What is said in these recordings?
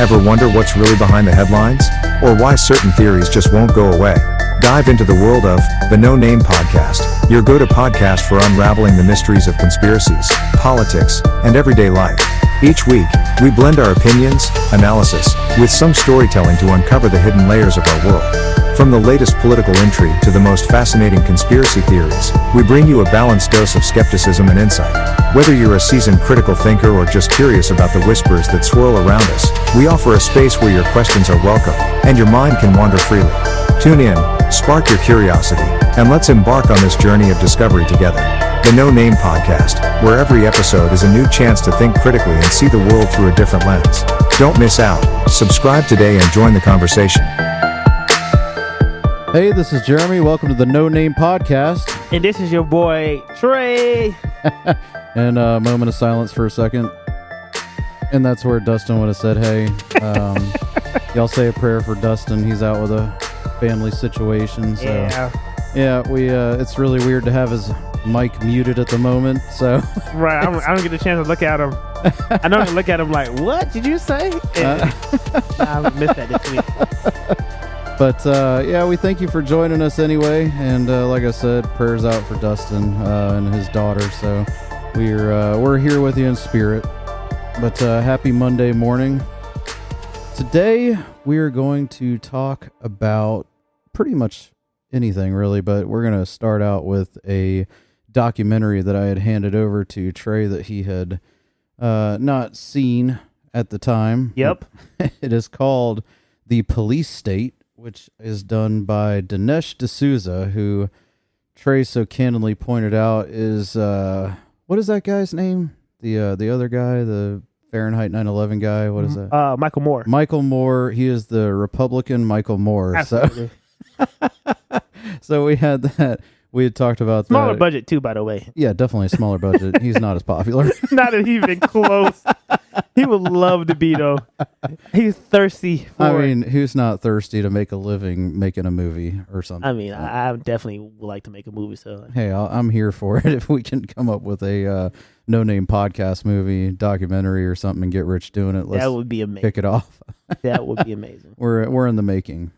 Ever wonder what's really behind the headlines? Or why certain theories just won't go away? Dive into the world of the No Name Podcast, your go-to podcast for unraveling the mysteries of conspiracies, politics, and everyday life. Each week, we blend our opinions, analysis, with some storytelling to uncover the hidden layers of our world. From the latest political intrigue to the most fascinating conspiracy theories, we bring you a balanced dose of skepticism and insight. Whether you're a seasoned critical thinker or just curious about the whispers that swirl around us, we offer a space where your questions are welcome, and your mind can wander freely. Tune in, spark your curiosity, and let's embark on this journey of discovery together. The No Name Podcast, where every episode is a new chance to think critically and see the world through a different lens. Don't miss out. Subscribe today and join the conversation. Hey, this is Jeremy. Welcome to the No Name Podcast. And this is your boy, Trey. And a moment of silence for a second. And that's where Dustin would have said, hey. Y'all say a prayer for Dustin. He's out with a family situation. So, yeah, it's really weird to have his mic muted at the moment. So right, I don't get the chance to look at him. I don't look at him like, what did you say? I missed that this week. But yeah, we thank you for joining us anyway. And like I said, prayers out for Dustin and his daughter. So we're here with you in spirit. But happy Monday morning. Today we are going to talk about pretty much anything really, but we're going to start out with a documentary that I had handed over to Trey that he had not seen at the time. Yep. It is called The Police State, which is done by Dinesh D'Souza, who Trey so candidly pointed out is, what is that guy's name? The other guy, the Fahrenheit 9/11 guy, what is that? Michael Moore. Michael Moore, he is the Republican Michael Moore. Absolutely. So we had that. We had talked about smaller that. budget too, by the way. Yeah, definitely a smaller budget. He's not as popular. Not even close. He would love to be though. He's thirsty for I mean, who's not thirsty to make a living making a movie or something? I mean, I definitely would like to make a movie. So hey, I'm here for it. If we can come up with a No Name Podcast movie, documentary or something and get rich doing it, let's that would be amazing. kick it off. That would be amazing. We're in the making.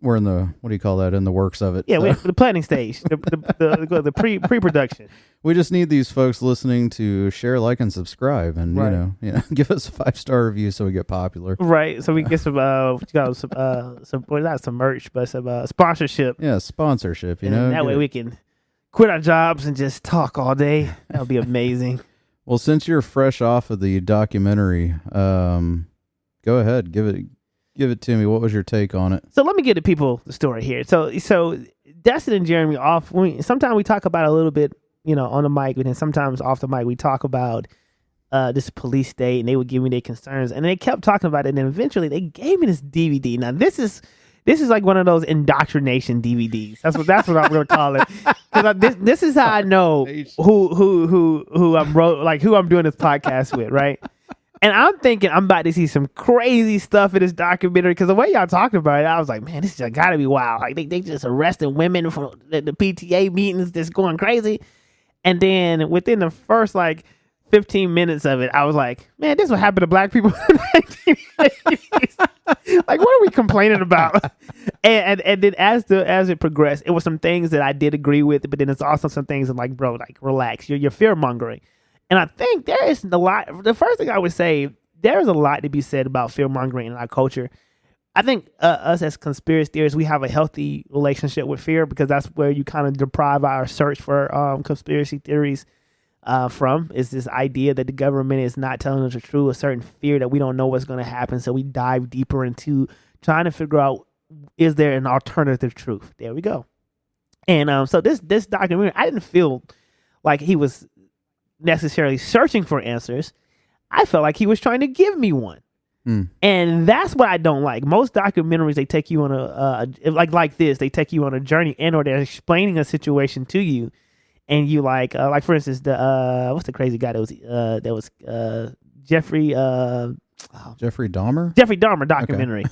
We're in the, what do you call that? In the works of it. Yeah, So we're the planning stage, the pre-production. we just need these folks listening to share, like, and subscribe, and Right. you know, give us a 5-star review so we get popular. Right, so we can get some well, not some merch, but some sponsorship. Yeah, sponsorship. You And know, that get way it. we can quit our jobs and just talk all day. That would be amazing. Well, since you're fresh off of the documentary, go ahead, give it to me. What was your take on it? So let me give the people the story here. So Dustin and Jeremy sometimes we talk about it a little bit, on the mic, but then sometimes off the mic we talk about this police state, and they would give me their concerns, and they kept talking about it, and then eventually they gave me this DVD. Now this is like one of those indoctrination DVDs. That's what I'm going to call it. Because this is how I know who I'm doing this podcast with, right? And I'm thinking I'm about to see some crazy stuff in this documentary, because the way y'all talking about it, I was like, man, this just got to be wild. Like they just arrested women from the PTA meetings, just going crazy. And then within the first 15 minutes of it, I was like, man, this is what happened to black people in the 1980s. Like, what are we complaining about? And then as it progressed, it was some things that I did agree with, but then it's also some things that bro, relax. You're fear mongering. And I think there is a lot. The first thing I would say, there's a lot to be said about fear mongering in our culture. I think us as conspiracy theorists, we have a healthy relationship with fear, because that's where you kind of deprive our search for conspiracy theories from, is this idea that the government is not telling us the truth, a certain fear that we don't know what's going to happen. So we dive deeper into trying to figure out, is there an alternative truth? There we go. And so this documentary, I didn't feel like he was necessarily searching for answers. I felt like he was trying to give me one. And that's what I don't like. Most documentaries, they take you on like this, they take you on a journey, and or they're explaining a situation to you, and you like for instance, the what's the crazy guy that was Jeffrey Dahmer? Jeffrey Dahmer documentary.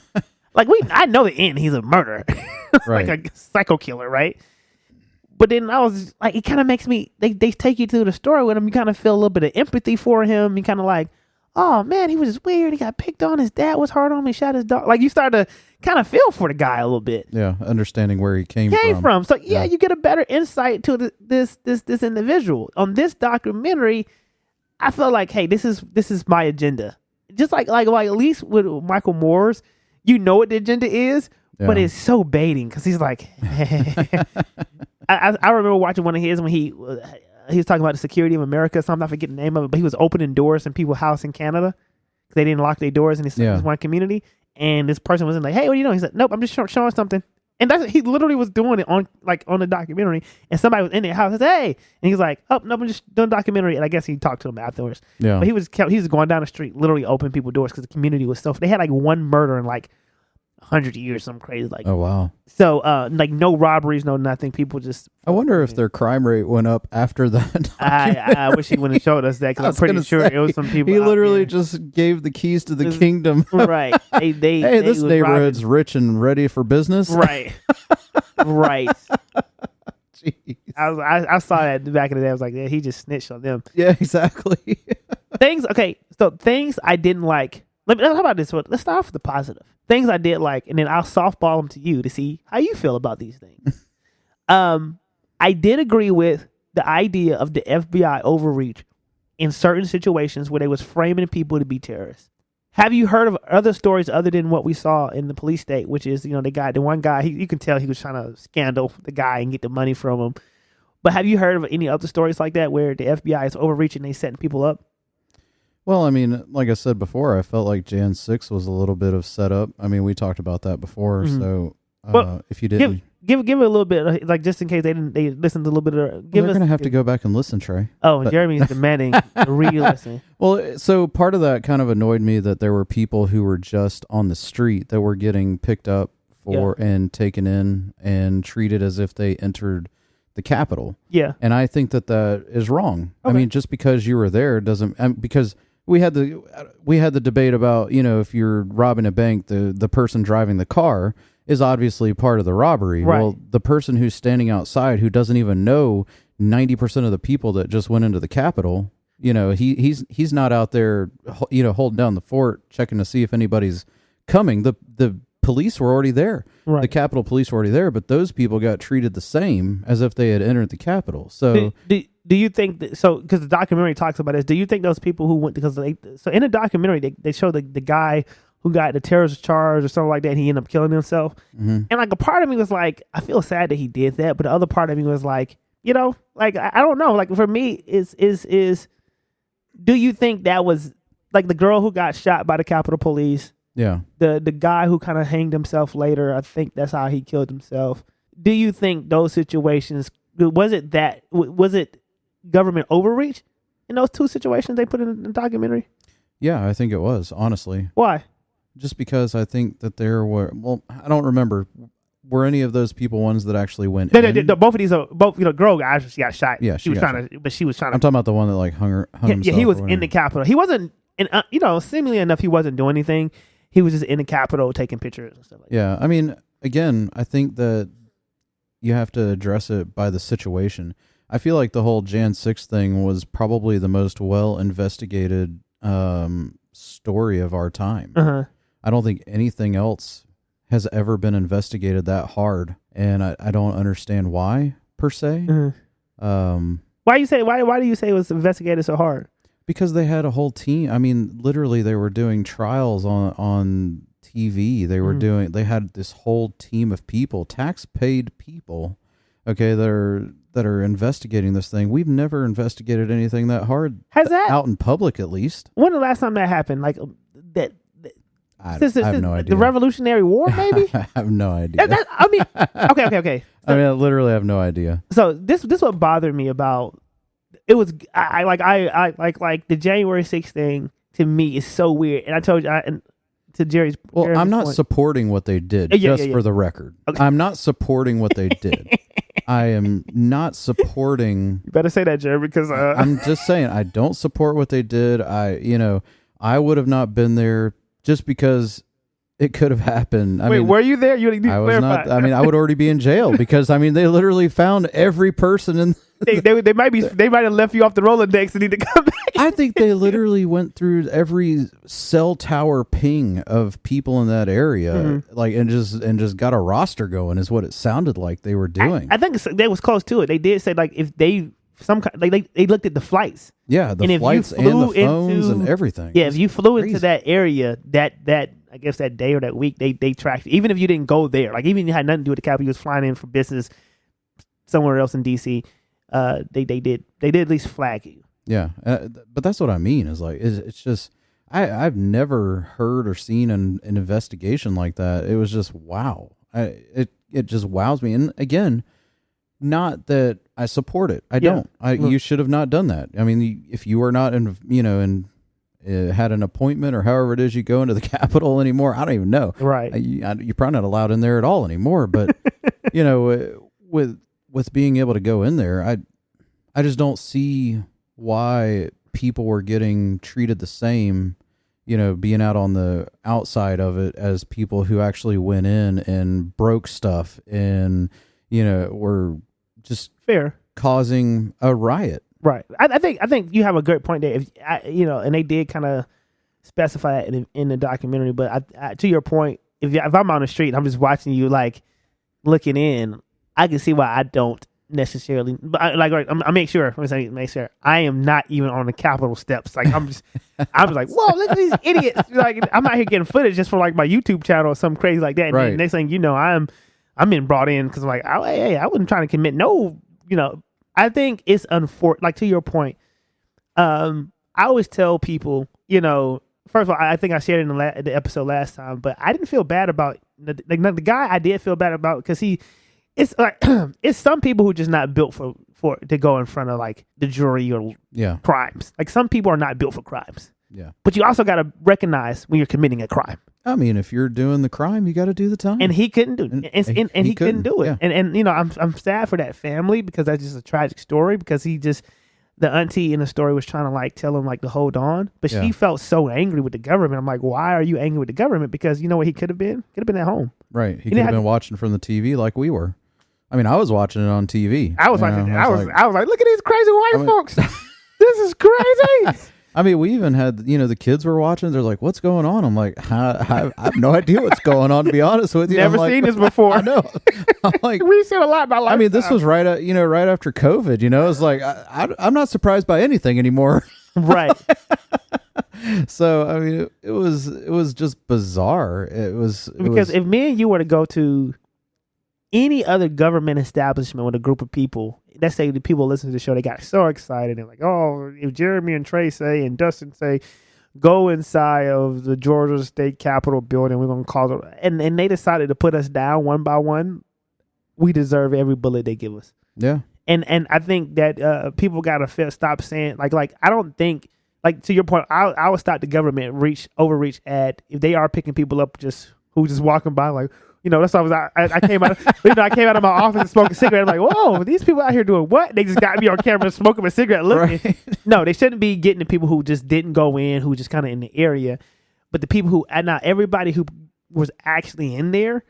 Okay. I know the end, he's a murderer. Right. Like a psycho killer, right? But then I was like, it kind of makes me, they take you to the story with him. You kind of feel a little bit of empathy for him. You kind of like, oh man, he was just weird. He got picked on. His dad was hard on him. He shot his dog. Like you start to kind of feel for the guy a little bit. Yeah, understanding where he came from. So Yeah. you get a better insight to this individual. On this documentary, I felt like, hey, this is my agenda. Just like at least with Michael Moore's, you know what the agenda is, but it's so baiting because he's like, I remember watching one of his when he was talking about the security of America. Something I forget the name of it, but he was opening doors in people's house in Canada. They didn't lock their doors in this one community, and this person was in like, "Hey, what are you doing?" He said, "Nope, I'm just showing something." And he literally was doing it on the documentary, and somebody was in their house. Says, "Hey," and he's like, "Oh, no, I'm just doing a documentary." And I guess he talked to them afterwards. Yeah, but he was going down the street, literally opening people's doors because the community was so. They had like one murder in like 100 years, something crazy like. Oh wow. So like no robberies, no nothing. People just. I wonder if their crime rate went up after that. I wish he wouldn't have showed us that because I'm pretty sure it was some people. He literally just gave the keys to the kingdom. Right. Hey, this neighborhood's rich and ready for business. Right. Right. Jeez. I saw that back in the day. I was like, yeah, he just snitched on them. Yeah, exactly. Things I didn't like. How about this one? Let's start off with the positive. Things I did like, and then I'll softball them to you to see how you feel about these things. I did agree with the idea of the FBI overreach in certain situations where they was framing people to be terrorists. Have you heard of other stories other than what we saw in the police state, which is, the one guy, you can tell he was trying to scandal the guy and get the money from him. But have you heard of any other stories like that where the FBI is overreaching, they setting people up? Well, I mean, like I said before, I felt like Jan 6 was a little bit of setup. I mean, we talked about that before. Mm-hmm. So if you didn't... Give it a little bit, like just in case they listened to a little bit of. They're going to have to go back and listen, Trey. Oh, Jeremy's demanding to re-listen. Well, so part of that kind of annoyed me that there were people who were just on the street that were getting picked up and taken in and treated as if they entered the Capitol. Yeah. And I think that is wrong. Okay. I mean, just because you were there doesn't, because we had the debate about, if you're robbing a bank, the person driving the car is obviously part of the robbery. Right. Well, the person who's standing outside who doesn't even know 90% of the people that just went into the Capitol, he's not out there, holding down the fort, checking to see if anybody's coming. The police were already there. Right. The Capitol police were already there, but those people got treated the same as if they had entered the Capitol. So do you think that, because the documentary talks about this, do you think those people who went, so in the documentary, they show the guy who got the terrorist charge or something like that, and he ended up killing himself. Mm-hmm. And like a part of me was like, I feel sad that he did that, but the other part of me was like, I don't know. Like for me, is do you think that was like the girl who got shot by the Capitol Police? Yeah. The guy who kind of hanged himself later, I think that's how he killed himself. Do you think those situations, was it government overreach in those two situations they put in the documentary? Yeah, I think it was, honestly. Why? Just because I think that there were, I don't remember, were any of those people ones that actually went in? Both of these are, girl guys, she got shot. Yeah, she was trying to. I'm talking about the one that like hung himself. Yeah, he was in the Capitol. He wasn't, seemingly enough, he wasn't doing anything. He was just in the Capitol taking pictures and stuff like that. Yeah, I mean, again, I think that you have to address it by the situation. I feel like the whole Jan 6 thing was probably the most well-investigated story of our time. Uh-huh. I don't think anything else has ever been investigated that hard, and I don't understand why, per se. Uh-huh. Why do you say it was investigated so hard? Because they had a whole team. I mean, literally, they were doing trials on TV. They were they had this whole team of people, tax-paid people, okay, that are investigating this thing. We've never investigated anything that hard. Has that out in public, at least? When the last time that happened? Like that. I have no idea. The Revolutionary War, maybe? I have no idea. Okay. So, I mean, I literally have no idea. So this what bothered me about it was I like the January 6th thing to me is so weird. And I told you to Jerry's. Well, I'm not supporting what they did. For the record, okay. I'm not supporting what they did. I am not supporting. You better say that, Jerry, because I'm just saying I don't support what they did. I would have not been there just because it could have happened. Wait, were you there? You I was not. I mean, I would already be in jail because I mean, they literally found every person in. They might have left you off the Rolodex and need to come back. I think they literally went through every cell tower ping of people in that area, like and just got a roster going. Is what it sounded like they were doing. I think they was close to it. They did say like if they they looked at the flights. Yeah, the and flights and the phones and everything. Yeah, if you flew into that area, that I guess that day or that week, they tracked you. Even if you didn't go there, like even if you had nothing to do with the Capitol, you was flying in for business somewhere else in DC. They did at least flag you. Yeah, but that's what I mean. Is like it's just I've never heard or seen an investigation like that. It was just wow. It just wows me. And again, not that I support it. I don't. You should have not done that. I mean, if you are not had an appointment or however it is you go into the Capitol anymore, I don't even know. Right. You're probably not allowed in there at all anymore. But with being able to go in there, I just don't see why people were getting treated the same, being out on the outside of it as people who actually went in and broke stuff and, were just fair causing a riot. Right. I think you have a great point there. And they did kind of specify that in the documentary. But to your point, if I'm on the street and I'm just watching you like looking in, I can see why I don't necessarily. But I make sure I am not even on the Capitol steps. Like I'm just like, whoa, look at these idiots. Like I'm out here getting footage just for like my YouTube channel or something crazy like that. And then next thing you know, I'm being brought in because I'm like, I wasn't trying to commit no. I think it's unfortunate. Like to your point, I always tell people, first of all, I think I shared it in the episode last time, but I didn't feel bad about the guy. I did feel bad about because it's like it's some people who are just not built for to go in front of like the jury or crimes. Like some people are not built for crimes. Yeah, but you also got to recognize when you're committing a crime. I mean, if you're doing the crime, you got to do the time. And he couldn't do it. And he couldn't do it. Yeah. And I'm sad for that family because that's just a tragic story because the auntie in the story was trying to like tell him like to hold on. But she felt so angry with the government. I'm like, why are you angry with the government? Because you know what he could have been? Could have been at home. Right. He could have been watching from the TV like we were. I mean, I was watching it on TV. I was like, look at these crazy white folks. This is crazy. I mean, we even had, the kids were watching. They're like, what's going on? I'm like, I have no idea what's going on, to be honest with you. Never seen this before. I know. I'm like, we've seen a lot in our life. I mean, this was right after COVID, It's like, I'm not surprised by anything anymore. Right. So, I mean, it was just bizarre. Because if me and you were to go to any other government establishment with a group of people, let's say the people listening to the show, they got so excited and like, oh, if Jeremy and Trey say and Dustin say, go inside of the Georgia State Capitol building, we're gonna call it, and they decided to put us down one by one, we deserve every bullet they give us. Yeah. And I think that people gotta stop saying like I don't think, like to your point, I would stop the government overreach at if they are picking people up who just walking by like. That's why I came out. I came out of my office and smoked a cigarette. I'm like, whoa, these people out here doing what? They just got me on camera smoking a cigarette. Looking. Right. No, they shouldn't be getting the people who just didn't go in, who just kind of in the area, but the people who, and not everybody who was actually in there.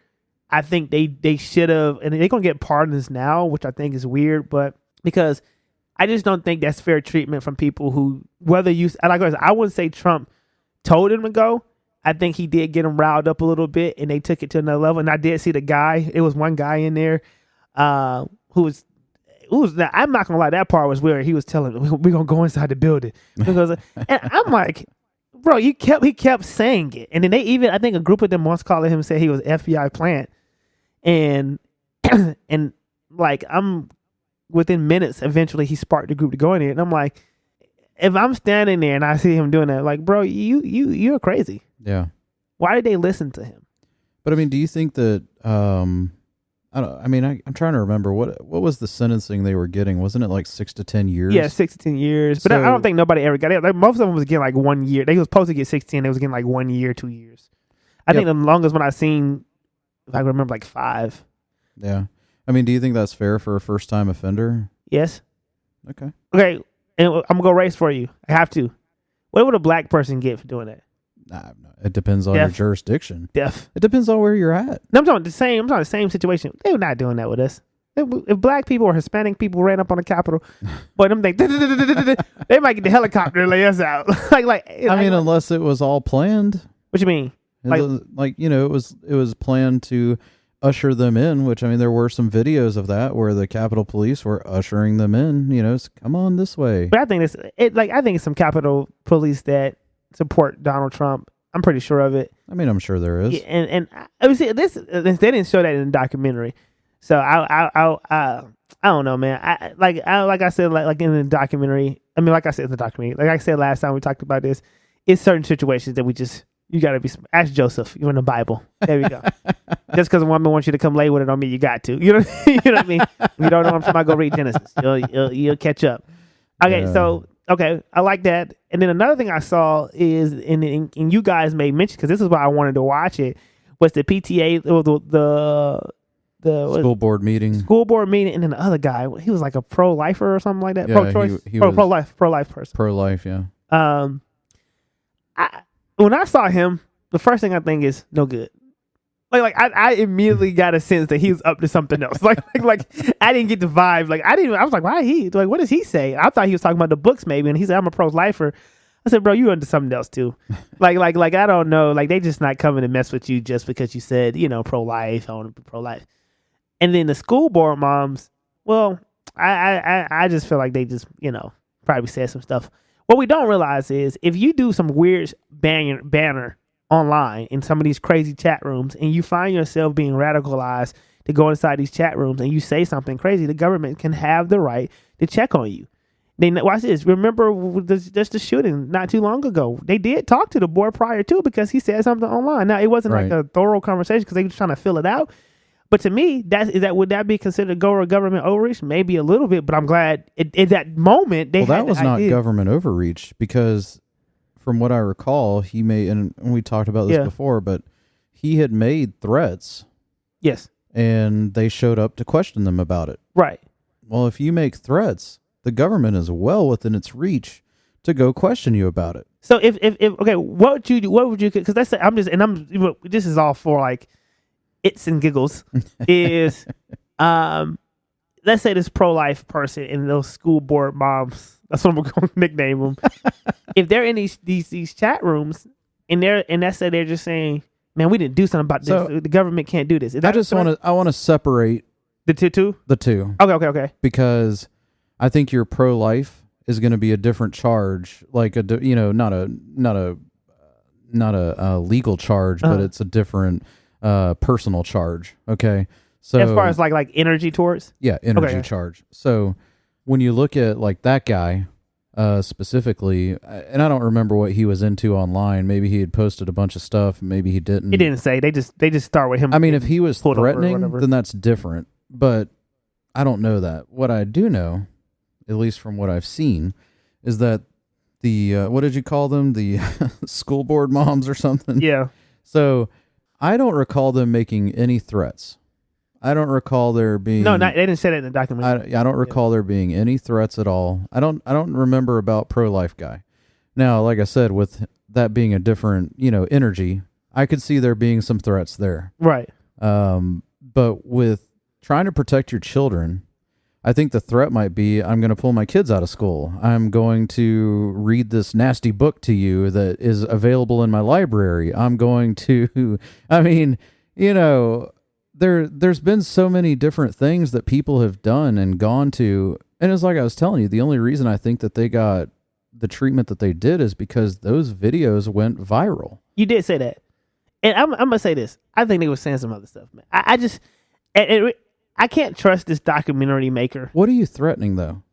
I think they should have, and they're gonna get pardons now, which I think is weird, but because I just don't think that's fair treatment from people who, whether you, like I wouldn't say Trump told him to go. I think he did get them riled up a little bit, and they took it to another level. And I did see the guy. It was one guy in there who was. Now, I'm not gonna lie, that part was weird. He was telling me, "We're gonna go inside the building," and I'm like, "Bro, he kept saying it." And then they even, I think, a group of them once called him and said he was FBI plant, and and like I'm within minutes. Eventually, he sparked the group to go in there, and I'm like, if I'm standing there and I see him doing that, like, bro, you're crazy. Yeah. Why did they listen to him? But I mean, do you think that I'm trying to remember what was the sentencing they were getting? Wasn't it like 6 to 10 years? Yeah, 6 to 10 years. But I don't think nobody ever got it. Like, most of them was getting like 1 year. They was supposed to get 16. They was getting like 1 year, 2 years. I think the longest one I seen, if I remember, like 5. Yeah. I mean, do you think that's fair for a first time offender? Yes. Okay. And I'm gonna go race for you. I have to. What would a black person get for doing that? It depends on your jurisdiction. Deaf. It depends on where you're at. No, I'm talking the same. I'm talking the same situation. They're not doing that with us. If black people or Hispanic people ran up on the Capitol, boy, them things, they might get the helicopter and lay us out. I mean, unless it was all planned. What you mean? It was planned to usher them in. Which, I mean, there were some videos of that where the Capitol Police were ushering them in. Come on this way. But I think I think it's some Capitol Police that support Donald Trump. I'm pretty sure of it. I mean, I'm sure there is. Yeah, and I mean, see, they didn't show that in the documentary. So I don't know, man. Like I said in the documentary. I mean, like I said in the documentary. Like I said last time we talked about this, it's certain situations that you gotta be. Ask Joseph. You're in the Bible. There we go. Just because a woman wants you to come lay with it don't mean you got to. You know what I mean? If you don't know what I'm talking about, go read Genesis. You'll catch up. Okay, so I like that. And then another thing I saw is, and you guys may mention, because this is why I wanted to watch it, was the PTA, the school board meeting, and then the other guy, he was like a pro-lifer or something like that. Yeah, Pro-choice, pro-life person. Pro-life, yeah. When I saw him, the first thing I think is no good. Like I immediately got a sense that he was up to something else. Like I didn't get the vibe. I was like, why what does he say? I thought he was talking about the books maybe, and he said, I'm a pro-lifer. I said, bro, you into something else too. like I don't know. Like they just not coming to mess with you just because you said, pro-life, I want to be pro-life. And then the school board moms, well, I just feel like they just, probably said some stuff. What we don't realize is if you do some weird banner online in some of these crazy chat rooms and you find yourself being radicalized to go inside these chat rooms and you say something crazy, the government can have the right to check on you. Watch this. Remember just the shooting not too long ago. They did talk to the boy prior to because he said something online. Now, it wasn't like a thorough conversation because they were trying to fill it out. But to me, would that be considered government overreach? Maybe a little bit, but I'm glad at that moment they had that was not government overreach because from what I recall, he made, and we talked about this before, but he had made threats. Yes. And they showed up to question them about it. Right. Well, if you make threats, the government is well within its reach to go question you about it. So if okay, what would you do? What would you? Because this is all for like its and giggles. Is let's say this pro-life person and those school board moms. That's what I'm going to nickname them. If they're in these chat rooms and let's say they're just saying, "Man, we didn't do something about this. The government can't do this." I want to separate the two. The two. Okay. Because I think your pro-life is going to be a different charge, like not a legal charge, but it's a different personal charge. Okay, so as far as like energy towards, energy charge. So when you look at like that guy specifically, and I don't remember what he was into online. Maybe he had posted a bunch of stuff. Maybe he didn't. He didn't say. They just start with him. I mean, if he was threatening, then that's different. But I don't know that. What I do know, at least from what I've seen, is that the what did you call them? The school board moms or something? Yeah. So I don't recall them making any threats. I don't recall there being they didn't say that in the documentary. I don't recall there being any threats at all. I don't remember about pro-life guy. Now, like I said, with that being a different energy, I could see there being some threats there. Right. But with trying to protect your children, I think the threat might be, I'm going to pull my kids out of school. I'm going to read this nasty book to you that is available in my library. I'm going to, there's been so many different things that people have done and gone to. And it's like I was telling you, the only reason I think that they got the treatment that they did is because those videos went viral. You did say that. And I'm going to say this. I think they were saying some other stuff, man. I can't trust this documentary maker. What are you threatening, though?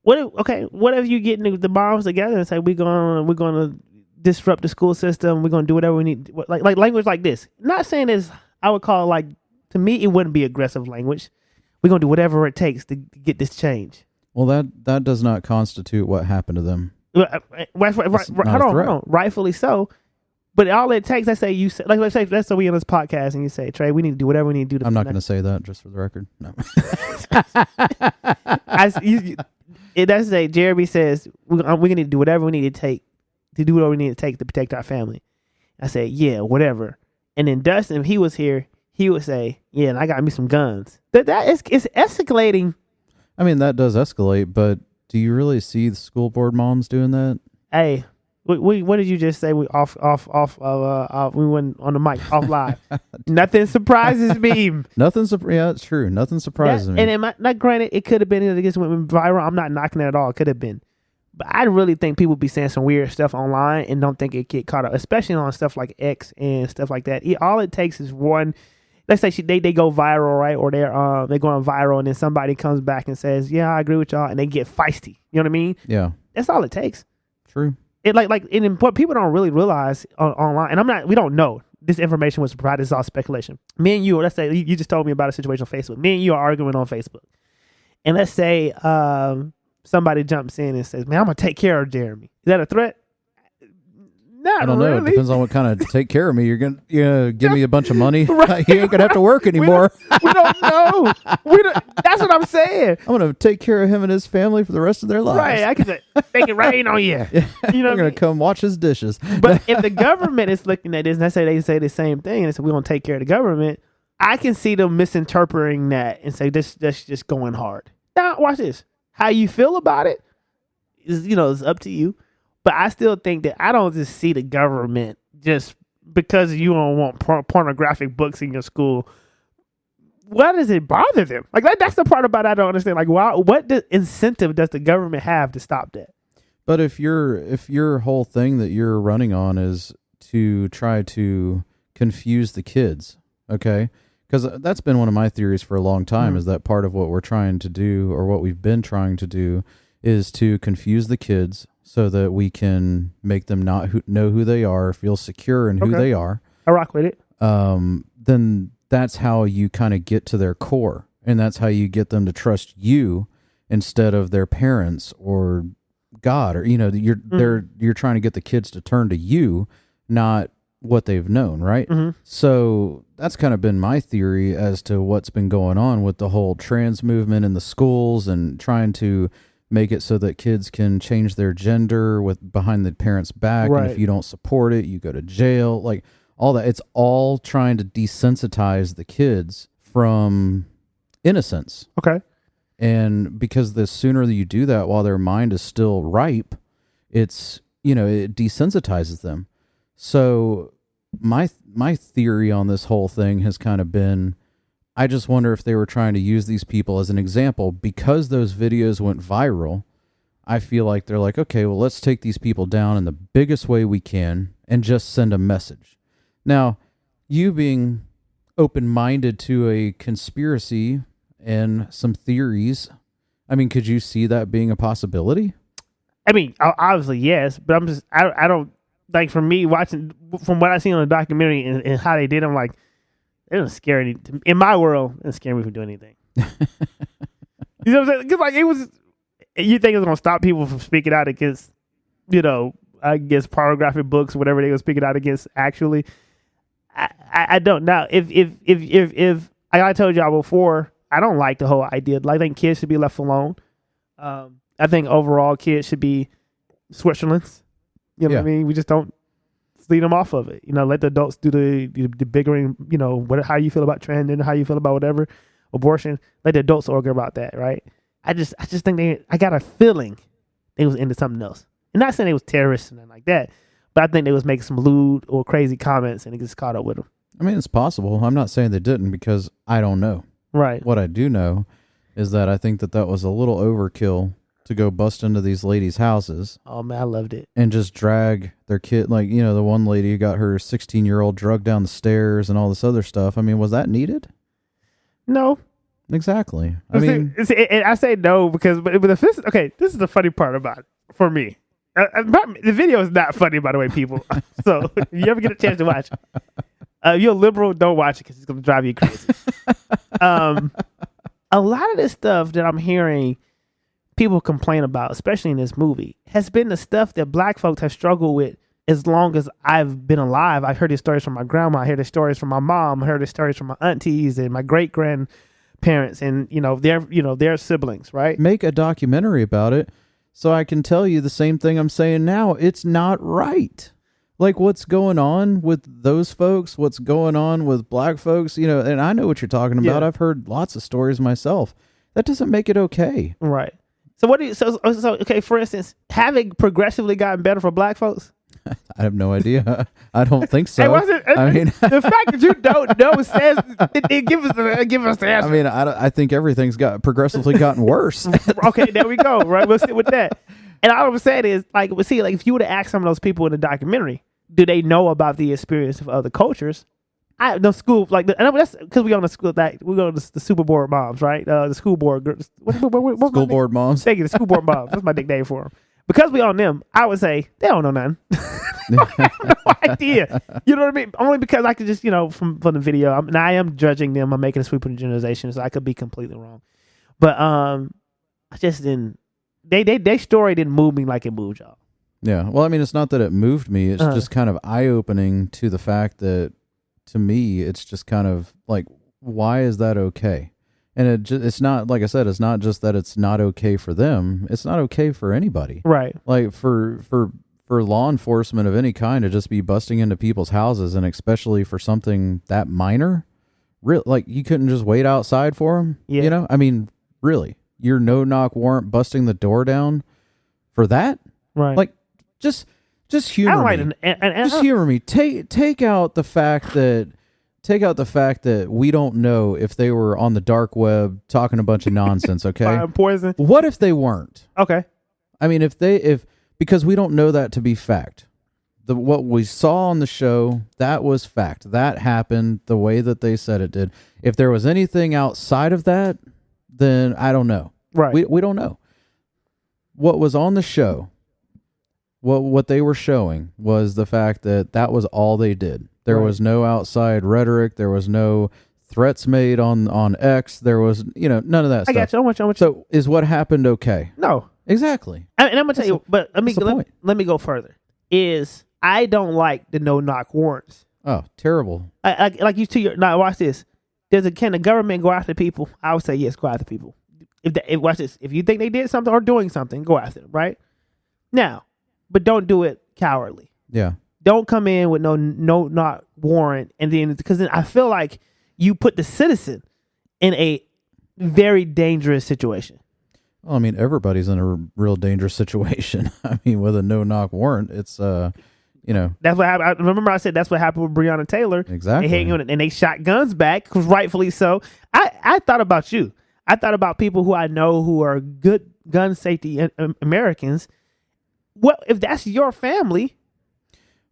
What if you get the moms together and say we're gonna disrupt the school system, we're gonna do whatever we need, like language like this. Not saying this, I would call it to me it wouldn't be aggressive language. We're gonna do whatever it takes to get this change. Well, that does not constitute what happened to them. Hold on, rightfully so. But all it takes, let's say let's say we on this podcast and you say, Trey, we need to do whatever we need to do. I'm not going to say that, just for the record. No. That's say Jeremy says we need to do whatever we need to take to protect our family. I said, yeah, whatever. And then Dustin, if he was here, he would say, yeah, and I got me some guns. That is, it's escalating. I mean, that does escalate, but do you really see the school board moms doing that? Hey, what did you just say? We we went on the mic off live. Nothing surprises me. Yeah, it's true. Nothing surprises me. And not granted, it could have been that it just went viral. I'm not knocking it at all. It could have been. But I really think people be saying some weird stuff online and don't think it get caught up, especially on stuff like X and stuff like that. All it takes is one. Let's say they go viral, right? Or they're going viral, and then somebody comes back and says, "Yeah, I agree with y'all," and they get feisty. You know what I mean? Yeah, that's all it takes. True. It and what people don't really realize online, and we don't know. This information was provided. It's all speculation. Me and you, let's say you just told me about a situation on Facebook. Me and you are arguing on Facebook, and let's say somebody jumps in and says, "Man, I'm gonna take care of Jeremy." Is that a threat? Not I don't know. really. It depends on what kind of take care of me. You're gonna give me a bunch of money. Right. You ain't gonna have to work anymore. We don't know. That's what I'm saying. I'm gonna take care of him and his family for the rest of their lives. Right. I can make it rain on you. You know, I'm gonna come watch his dishes. But if the government is looking at this, and they say the same thing, and they say we're gonna take care of the government, I can see them misinterpreting that and say that's just going hard. Now, watch this. How you feel about it is, it's up to you. But I still think that I don't just see the government just because you don't want pornographic books in your school. Why does it bother them? Like that's the part about it I don't understand. Like, what incentive does the government have to stop that? But if your whole thing that you're running on is to try to confuse the kids, okay? Because that's been one of my theories for a long time, is that part of what we're trying to do, or what we've been trying to do, is to confuse the kids so that we can make them not know who they are, feel secure in who they are. I rock with it. Then that's how you kind of get to their core, and that's how you get them to trust you instead of their parents or God, or you're trying to get the kids to turn to you, not what they've known, right? So that's kind of been my theory as to what's been going on with the whole trans movement in the schools, and trying to make it so that kids can change their gender behind the parents' back. Right. And if you don't support it, you go to jail. Like all that. It's all trying to desensitize the kids from innocence. Okay. And because the sooner that you do that while their mind is still ripe, it desensitizes them. So my theory on this whole thing has kind of been, I just wonder if they were trying to use these people as an example because those videos went viral. I feel like they're like, okay, well, let's take these people down in the biggest way we can and just send a message. Now, you being open-minded to a conspiracy and some theories, I mean, could you see that being a possibility? I mean, obviously, yes, but I don't, like, for me, watching, from what I seen on the documentary and how they did, I'm like, it doesn't scare me. In my world, it doesn't scare me from doing anything. You know what I'm saying? Because, like, it was, you think it was going to stop people from speaking out against, against pornographic books, whatever they were speaking out against, actually. I don't know. If like I told y'all before, I don't like the whole idea. Like, I think kids should be left alone. I think overall kids should be Switzerland's. You know what I mean? We just don't lead them off of it. Let the adults do the biggering, how you feel about transgender, how you feel about whatever, abortion. Let the adults argue about that, right? I just think I got a feeling they was into something else. And not saying they was terrorists and nothing like that, but I think they was making some lewd or crazy comments and it gets caught up with them. I mean, it's possible. I'm not saying they didn't because I don't know. Right. What I do know is that I think that was a little overkill to go bust into these ladies' houses. Oh, man, I loved it. And just drag their kid, like, the one lady who got her 16-year-old drugged down the stairs and all this other stuff. I mean, was that needed? No. Exactly. I say no because, but if this, okay, this is the funny part about it for me. The video is not funny, by the way, people. So if you ever get a chance to watch it, if you're a liberal, don't watch it because it's going to drive you crazy. A lot of this stuff that I'm hearing people complain about, especially in this movie, has been the stuff that black folks have struggled with as long as I've been alive. I've heard these stories from my grandma. I heard the stories from my mom. I heard the stories from my aunties and my great grandparents and, their siblings, right? Make a documentary about it so I can tell you the same thing I'm saying now. It's not right. like what's going on with those folks, what's going on with black folks, and I know what you're talking about. Yeah. I've heard lots of stories myself. That doesn't make it okay. Right. So what do you so okay, for instance, having progressively gotten better for black folks? I have no idea. I don't think so. It wasn't, I mean, the fact that you don't know says give us the answer. I mean, I think everything's got progressively gotten worse. Okay, there we go. Right, we'll sit with that. And all I'm saying is, like, if you would have asked some of those people in the documentary, do they know about the experience of other cultures? I no school like, and that's because we on the school that we go to the Super Board moms, right? The school board, what's School board moms. Thank you, the school board moms. That's my nickname for them. Because we on them, I would say they don't know nothing. I have no idea. You know what I mean? Only because I could just, from the video, and I am judging them. I'm making a sweeping generalization, so I could be completely wrong. But I just didn't. Their story didn't move me like it moved y'all. Yeah. Well, I mean, it's not that it moved me. It's just kind of eye-opening to the fact that, to me, it's just kind of like, why is that okay? And it's not, like I said, it's not just that it's not okay for them. It's not okay for anybody. Right. Like for law enforcement of any kind to just be busting into people's houses, and especially for something that minor, like you couldn't just wait outside for them. Yeah. I mean, really, your no-knock warrant busting the door down for that? Right. Like, just humor me. Just humor me. Take out the fact that we don't know if they were on the dark web talking a bunch of nonsense. Okay. Buying poison. What if they weren't? Okay. I mean, because we don't know that to be fact. What we saw on the show, that was fact. That happened the way that they said it did. If there was anything outside of that, then I don't know. Right. We don't know. What was on the show, what they were showing was the fact that was all they did. There was no outside rhetoric. There was no threats made on X. There was, none of that stuff. I got you. How much? So is what happened okay? No. Exactly. And I'm gonna tell you, but let me go further. I don't like the no-knock warrants. Oh, terrible. Like you to your now. Watch this. Can the government go after people? I would say yes. Go after people. Watch this. If you think they did something or doing something, go after them. Right now, but don't do it cowardly. Yeah. Don't come in with no knock warrant, and then because then I feel like you put the citizen in a very dangerous situation. Well, I mean, everybody's in a real dangerous situation. I mean, with a no-knock warrant, it's That's what happened. I remember I said that's what happened with Breonna Taylor. Exactly. And they shot guns back, rightfully so. I thought about you. I thought about people who I know who are good gun safety Americans. Well, if that's your family.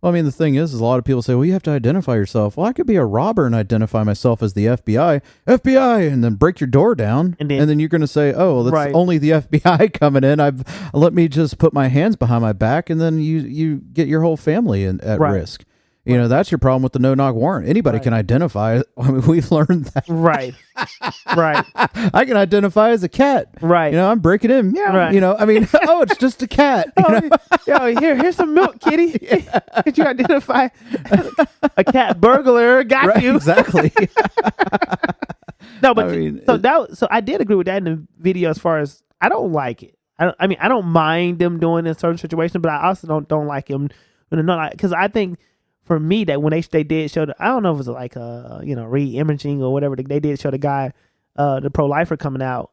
Well, I mean, the thing is a lot of people say, well, you have to identify yourself. Well, I could be a robber and identify myself as the FBI, and then break your door down. And then you're going to say, oh, that's only the FBI coming in. Let me just put my hands behind my back, and then you get your whole family at risk. That's your problem with the no-knock warrant. Anybody can identify. I mean, we've learned that. Right. Right. I can identify as a cat. Right. I'm breaking in. Meow. Right. I mean, oh, it's just a cat. Here's some milk, kitty. Could you identify a cat burglar? Got you. Exactly. No, but so I did agree with that in the video as far as I don't like it. I don't mind them doing it in certain situations, but I also don't like them because I think for me that when they did show I don't know if it was like re-imaging or whatever, they did show the guy the pro-lifer coming out,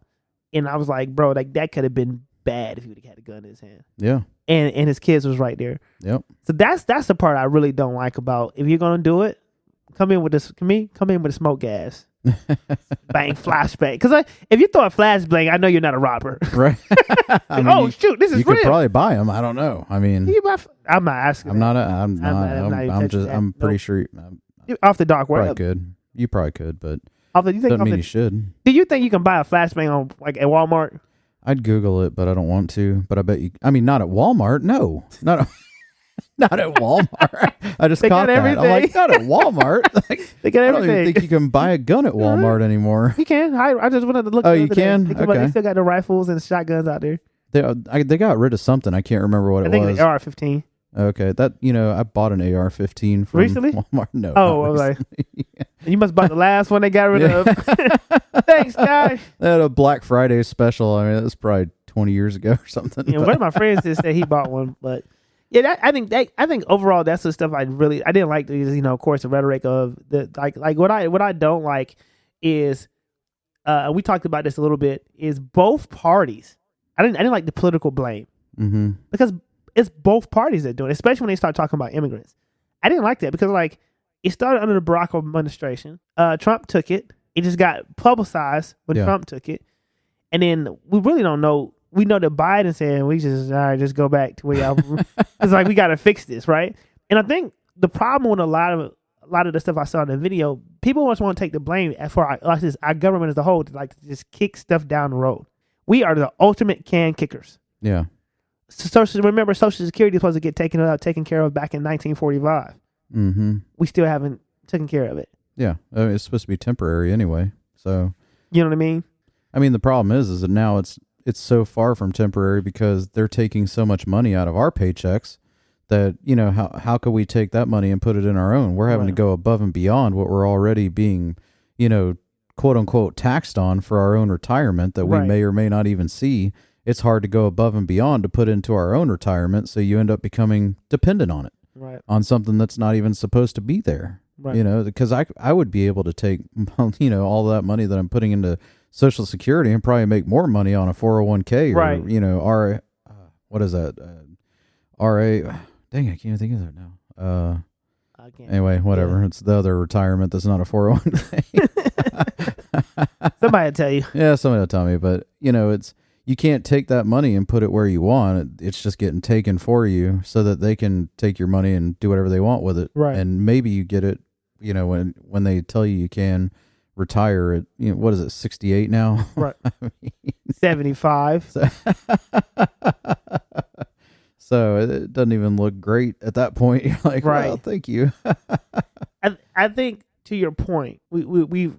and I was like, bro, like that could have been bad if he would have had a gun in his hand. Yeah. And his kids was right there. Yep. So that's the part I really don't like about if you're gonna do it, come in with the smoke gas. Bang, flashbang. Because if you throw a flashbang, I know you're not a robber. Right. Shoot, this is you real. could probably buy them. I don't know. I mean, I'm not asking. I'm pretty sure. You're off the dark web. Probably could. You probably could, but doesn't mean you should. Do you think you can buy a flashbang on like at Walmart? I'd Google it, but I don't want to. But I bet you. I mean, not at Walmart. No, not at Walmart. I just caught that. Everything. I'm like, not at Walmart. They got everything. I don't even think you can buy a gun at Walmart anymore. You can. I just wanted to look. Oh, you can? They still got the rifles and the shotguns out there. They got rid of something. I can't remember what it was. I think the AR-15. Okay, that I bought an AR-15 from recently. Walmart. No. Oh, I was like, you must have bought the last one they got rid of. Thanks, guys. They had a Black Friday special. I mean, it was probably 20 years ago or something. One of my friends just said he bought one, but Yeah, I think overall that's the stuff I didn't like. Of course, the rhetoric of the like what I don't like is, we talked about this a little bit, is both parties. I didn't like the political blame because it's both parties that do it, especially when they start talking about immigrants. I didn't like that because like it started under the Barack Obama administration. Trump took it. It just got publicized when Trump took it, and then we really don't know. We know that Biden said we just go back to where y'all. It's like we got to fix this, right? And I think the problem with a lot of the stuff I saw in the video, people just want to take the blame for our government as a whole to like just kick stuff down the road. We are the ultimate can kickers. Yeah. Remember, Social Security was supposed to get taken care of back in 1945. Mm-hmm. We still haven't taken care of it. Yeah, I mean, it's supposed to be temporary anyway. So you know what I mean? I mean, the problem is that now it's so far from temporary because they're taking so much money out of our paychecks that, how could we take that money and put it in our own? We're having to go above and beyond what we're already being, quote unquote taxed on for our own retirement that we may or may not even see. It's hard to go above and beyond to put into our own retirement. So you end up becoming dependent on it, on something that's not even supposed to be there. Right. Because I would be able to take, all that money that I'm putting into Social Security and probably make more money on a 401k or, what is that? RA. Dang, I can't even think of that now. Anyway, whatever. Yeah. It's the other retirement that's not a 401k. Somebody will tell you. Yeah, somebody will tell me. But, you can't take that money and put it where you want. It's just getting taken for you so that they can take your money and do whatever they want with it. Right. And maybe you get it, when they tell you can retire at, what is it, 68 now? Right. 75. So it doesn't even look great at that point. You're like, well, thank you. I think to your point, we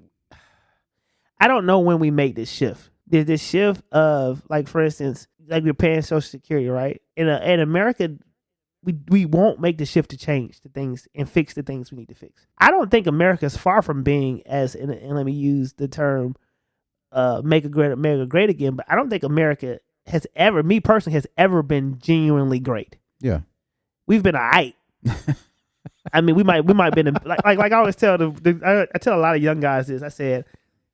I don't know when we make this shift. There's this shift of, like, for instance, like we're paying Social Security, right? In America, we won't make the shift to change the things and fix the things we need to fix. I don't think America is far from being and let me use the term, make America great again, but I don't think America has ever been genuinely great. Yeah. We've been alright. I mean, we might have been like I always tell I tell a lot of young guys this. I said,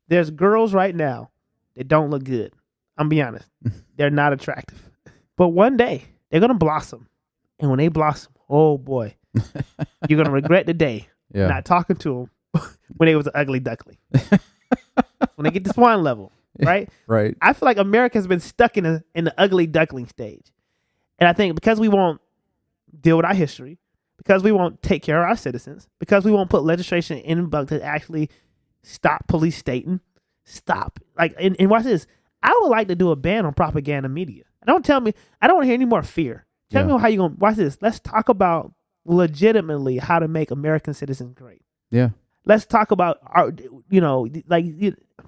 there's girls right now that don't look good. I'm be honest. They're not attractive. But one day they're gonna blossom. And when they blossom, oh boy, you're gonna regret the day not talking to them when they was an ugly duckling. When they get to swan level, right? Right. I feel like America's been stuck in the ugly duckling stage. And I think because we won't deal with our history, because we won't take care of our citizens, because we won't put legislation in to actually stop police stating, and watch this. I would like to do a ban on propaganda media. I don't want to hear any more fear. Tell me how you're going to watch this. Let's talk about legitimately how to make American citizens great. Yeah. Let's talk about I'm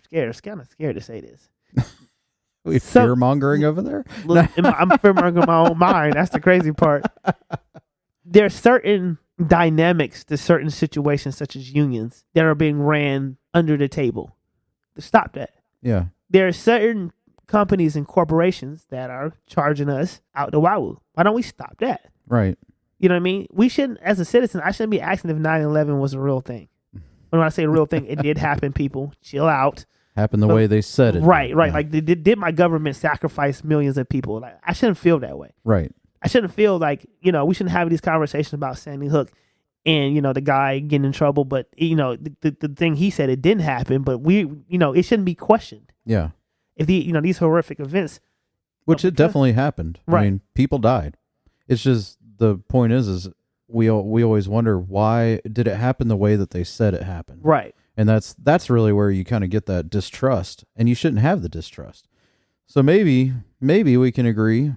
scared. It's kind of scared to say this. We fear mongering over there? Look, I'm fear mongering my own mind. That's the crazy part. There's certain dynamics to certain situations, such as unions, that are being ran under the table. Stop that. Yeah. There are certain companies and corporations that are charging us out the wahoo. Why don't we stop that? Right. You know what I mean? We shouldn't, as a citizen, I shouldn't be asking if 9/11 was a real thing. When I say real thing, it did happen, people. Chill out. Happened the way they said it. Right. Yeah. Like, did my government sacrifice millions of people? Like, I shouldn't feel that way. Right. I shouldn't feel like, we shouldn't have these conversations about Sandy Hook and, the guy getting in trouble. But, the thing he said, it didn't happen. But it shouldn't be questioned. Yeah. If these horrific events. Which it definitely happened. Right. I mean, people died. It's just, the point is we always wonder, why did it happen the way that they said it happened? Right. And that's really where you kind of get that distrust, and you shouldn't have the distrust. So maybe we can agree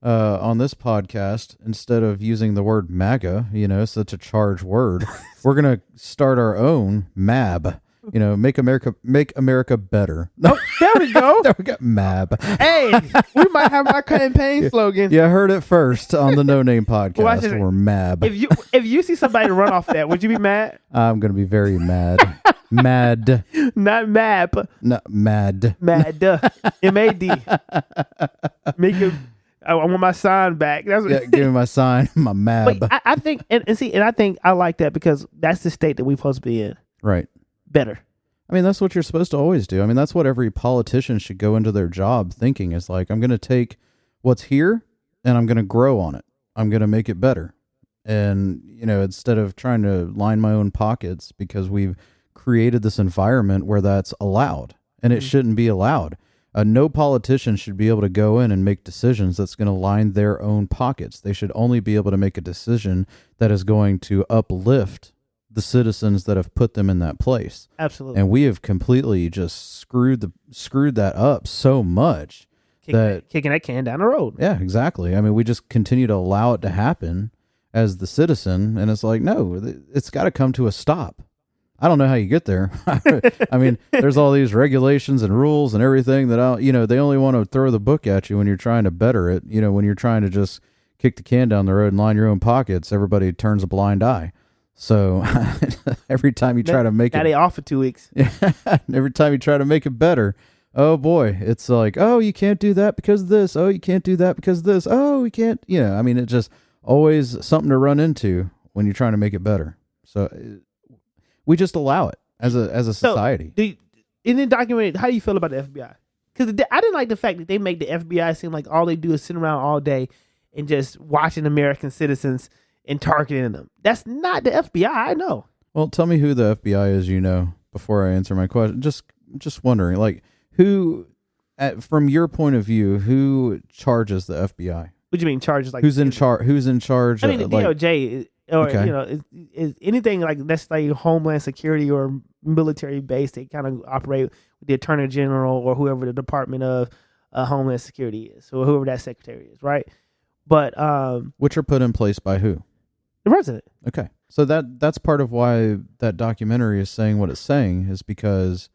on this podcast, instead of using the word MAGA, such a charged word, we're going to start our own MAB. Make America better. Oh, there we go. There we got MAB. Hey, we might have our campaign slogan. Yeah, I heard it first on the No Name podcast. We're MAB. If you see somebody run off that, would you be mad? I'm going to be very mad. Mad. Not map. Not mad. Mad. M-A-D. Make it. I want my sign back. That's what, Yeah, give me my sign, my map. but I think, and see, and I think I like that because that's the state that we're supposed to be in. Right. Better. I mean, that's what you're supposed to always do. I mean, that's what every politician should go into their job thinking is like, I'm going to take what's here and I'm going to grow on it. I'm going to make it better. And, instead of trying to line my own pockets because we've created this environment where that's allowed and it shouldn't be allowed. No politician should be able to go in and make decisions that's going to line their own pockets. They should only be able to make a decision that is going to uplift the citizens that have put them in that place. Absolutely. And we have completely just screwed that up so much kicking that can down the road. Yeah, exactly. I mean, we just continue to allow it to happen as the citizen, and it's like, no, it's got to come to a stop. I don't know how you get there. I mean, there's all these regulations and rules and everything that they only want to throw the book at you when you're trying to better it. When you're trying to just kick the can down the road and line your own pockets, everybody turns a blind eye. So every time you try to make it, they off for 2 weeks. Every time you try to make it better, oh boy, it's like, oh, you can't do that because of this. Oh, you can't do that because of this. Oh, we can't. I mean, it's just always something to run into when you're trying to make it better. So we just allow it as a society. So, in the documentary, how do you feel about the FBI? Because I didn't like the fact that they make the FBI seem like all they do is sit around all day and just watching American citizens and targeting them. That's not the FBI, I know. Well, tell me who the FBI is, before I answer my question. Just wondering, like, who, from your point of view, who charges the FBI? What do you mean charges? Like who's in charge? Who's in charge? I mean, the DOJ, or is anything like that's like Homeland Security or military base. They kind of operate with the Attorney General or whoever the Department of Homeland Security is, or whoever that secretary is, right? But which are put in place by who? The president. Okay. So that's part of why that documentary is saying what it's saying, is because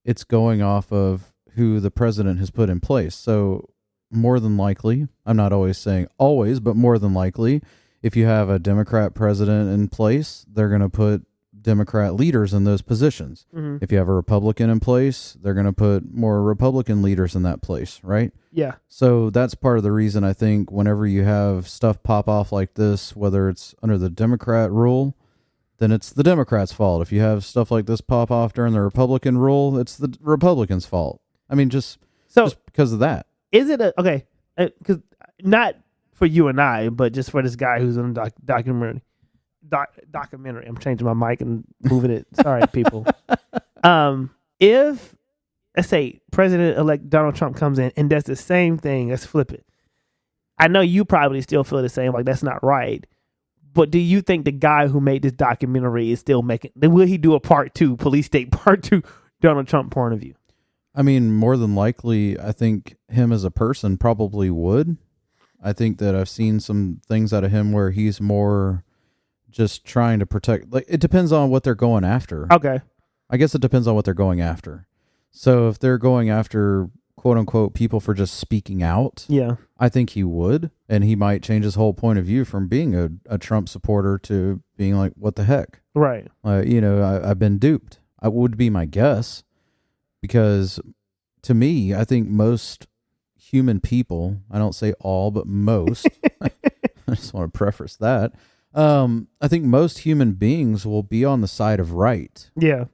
it's going off of who the president has put in place. So more than likely, I'm not always saying always, but more than likely, if you have a Democrat president in place, they're going to put Democrat leaders in those positions. Mm-hmm. If you have a Republican in place, they're going to put more Republican leaders in that place, right? Yeah. So that's part of the reason I think whenever you have stuff pop off like this, whether it's under the Democrat rule, then it's the Democrats' fault. If you have stuff like this pop off during the Republican rule, it's the Republicans' fault. I mean, just because of that. Is it okay? Because not for you and I, but just for this guy who's in the documentary. Documentary. I'm changing my mic and moving it. Sorry, people. If, let's say, President-elect Donald Trump comes in and does the same thing, let's flip it. I know you probably still feel the same, like that's not right. But do you think the guy who made this documentary is still making? Will he do a part 2, Police State Part 2, Donald Trump point of view? I mean, more than likely, I think him as a person probably would. I think that I've seen some things out of him where he's more just trying to protect. Like, it depends on what they're going after. Okay. I guess it depends on what they're going after. So if they're going after, quote unquote, people for just speaking out, yeah, I think he would. And he might change his whole point of view from being a Trump supporter to being like, what the heck? Right. I've been duped. I would be my guess. Because to me, I think most human people, I don't say all, but most, I just want to preface that. I think most human beings will be on the side of right. Yeah.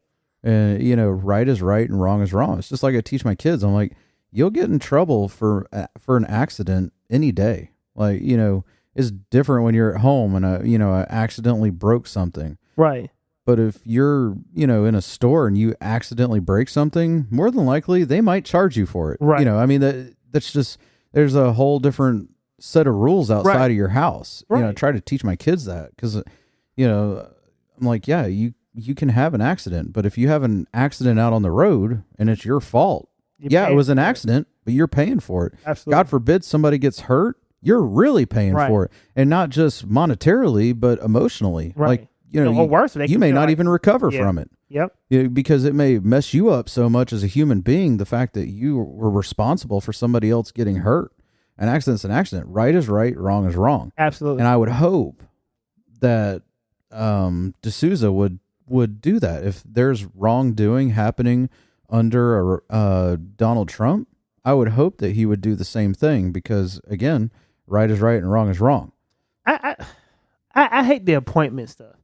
And, right is right and wrong is wrong. It's just like I teach my kids. I'm like, you'll get in trouble for an accident any day. Like, it's different when you're at home and, I accidentally broke something. Right. But if you're, in a store and you accidentally break something, more than likely they might charge you for it. Right. I mean, that's just, there's a whole different set of rules outside of your house. Right. I try to teach my kids that because, I'm like, yeah, you can have an accident, but if you have an accident out on the road and it's your fault, it was an accident, but you're paying for it. Absolutely. God forbid somebody gets hurt, you're really paying for it. And not just monetarily, but emotionally. Right. Like, or worse, you may not even recover from it. Yep. Because it may mess you up so much as a human being, the fact that you were responsible for somebody else getting hurt. An accident's an accident. Right is right, wrong is wrong. Absolutely. And I would hope that D'Souza would do that. If there's wrongdoing happening under Donald Trump, I would hope that he would do the same thing because, again, right is right and wrong is wrong. I hate the appointment stuff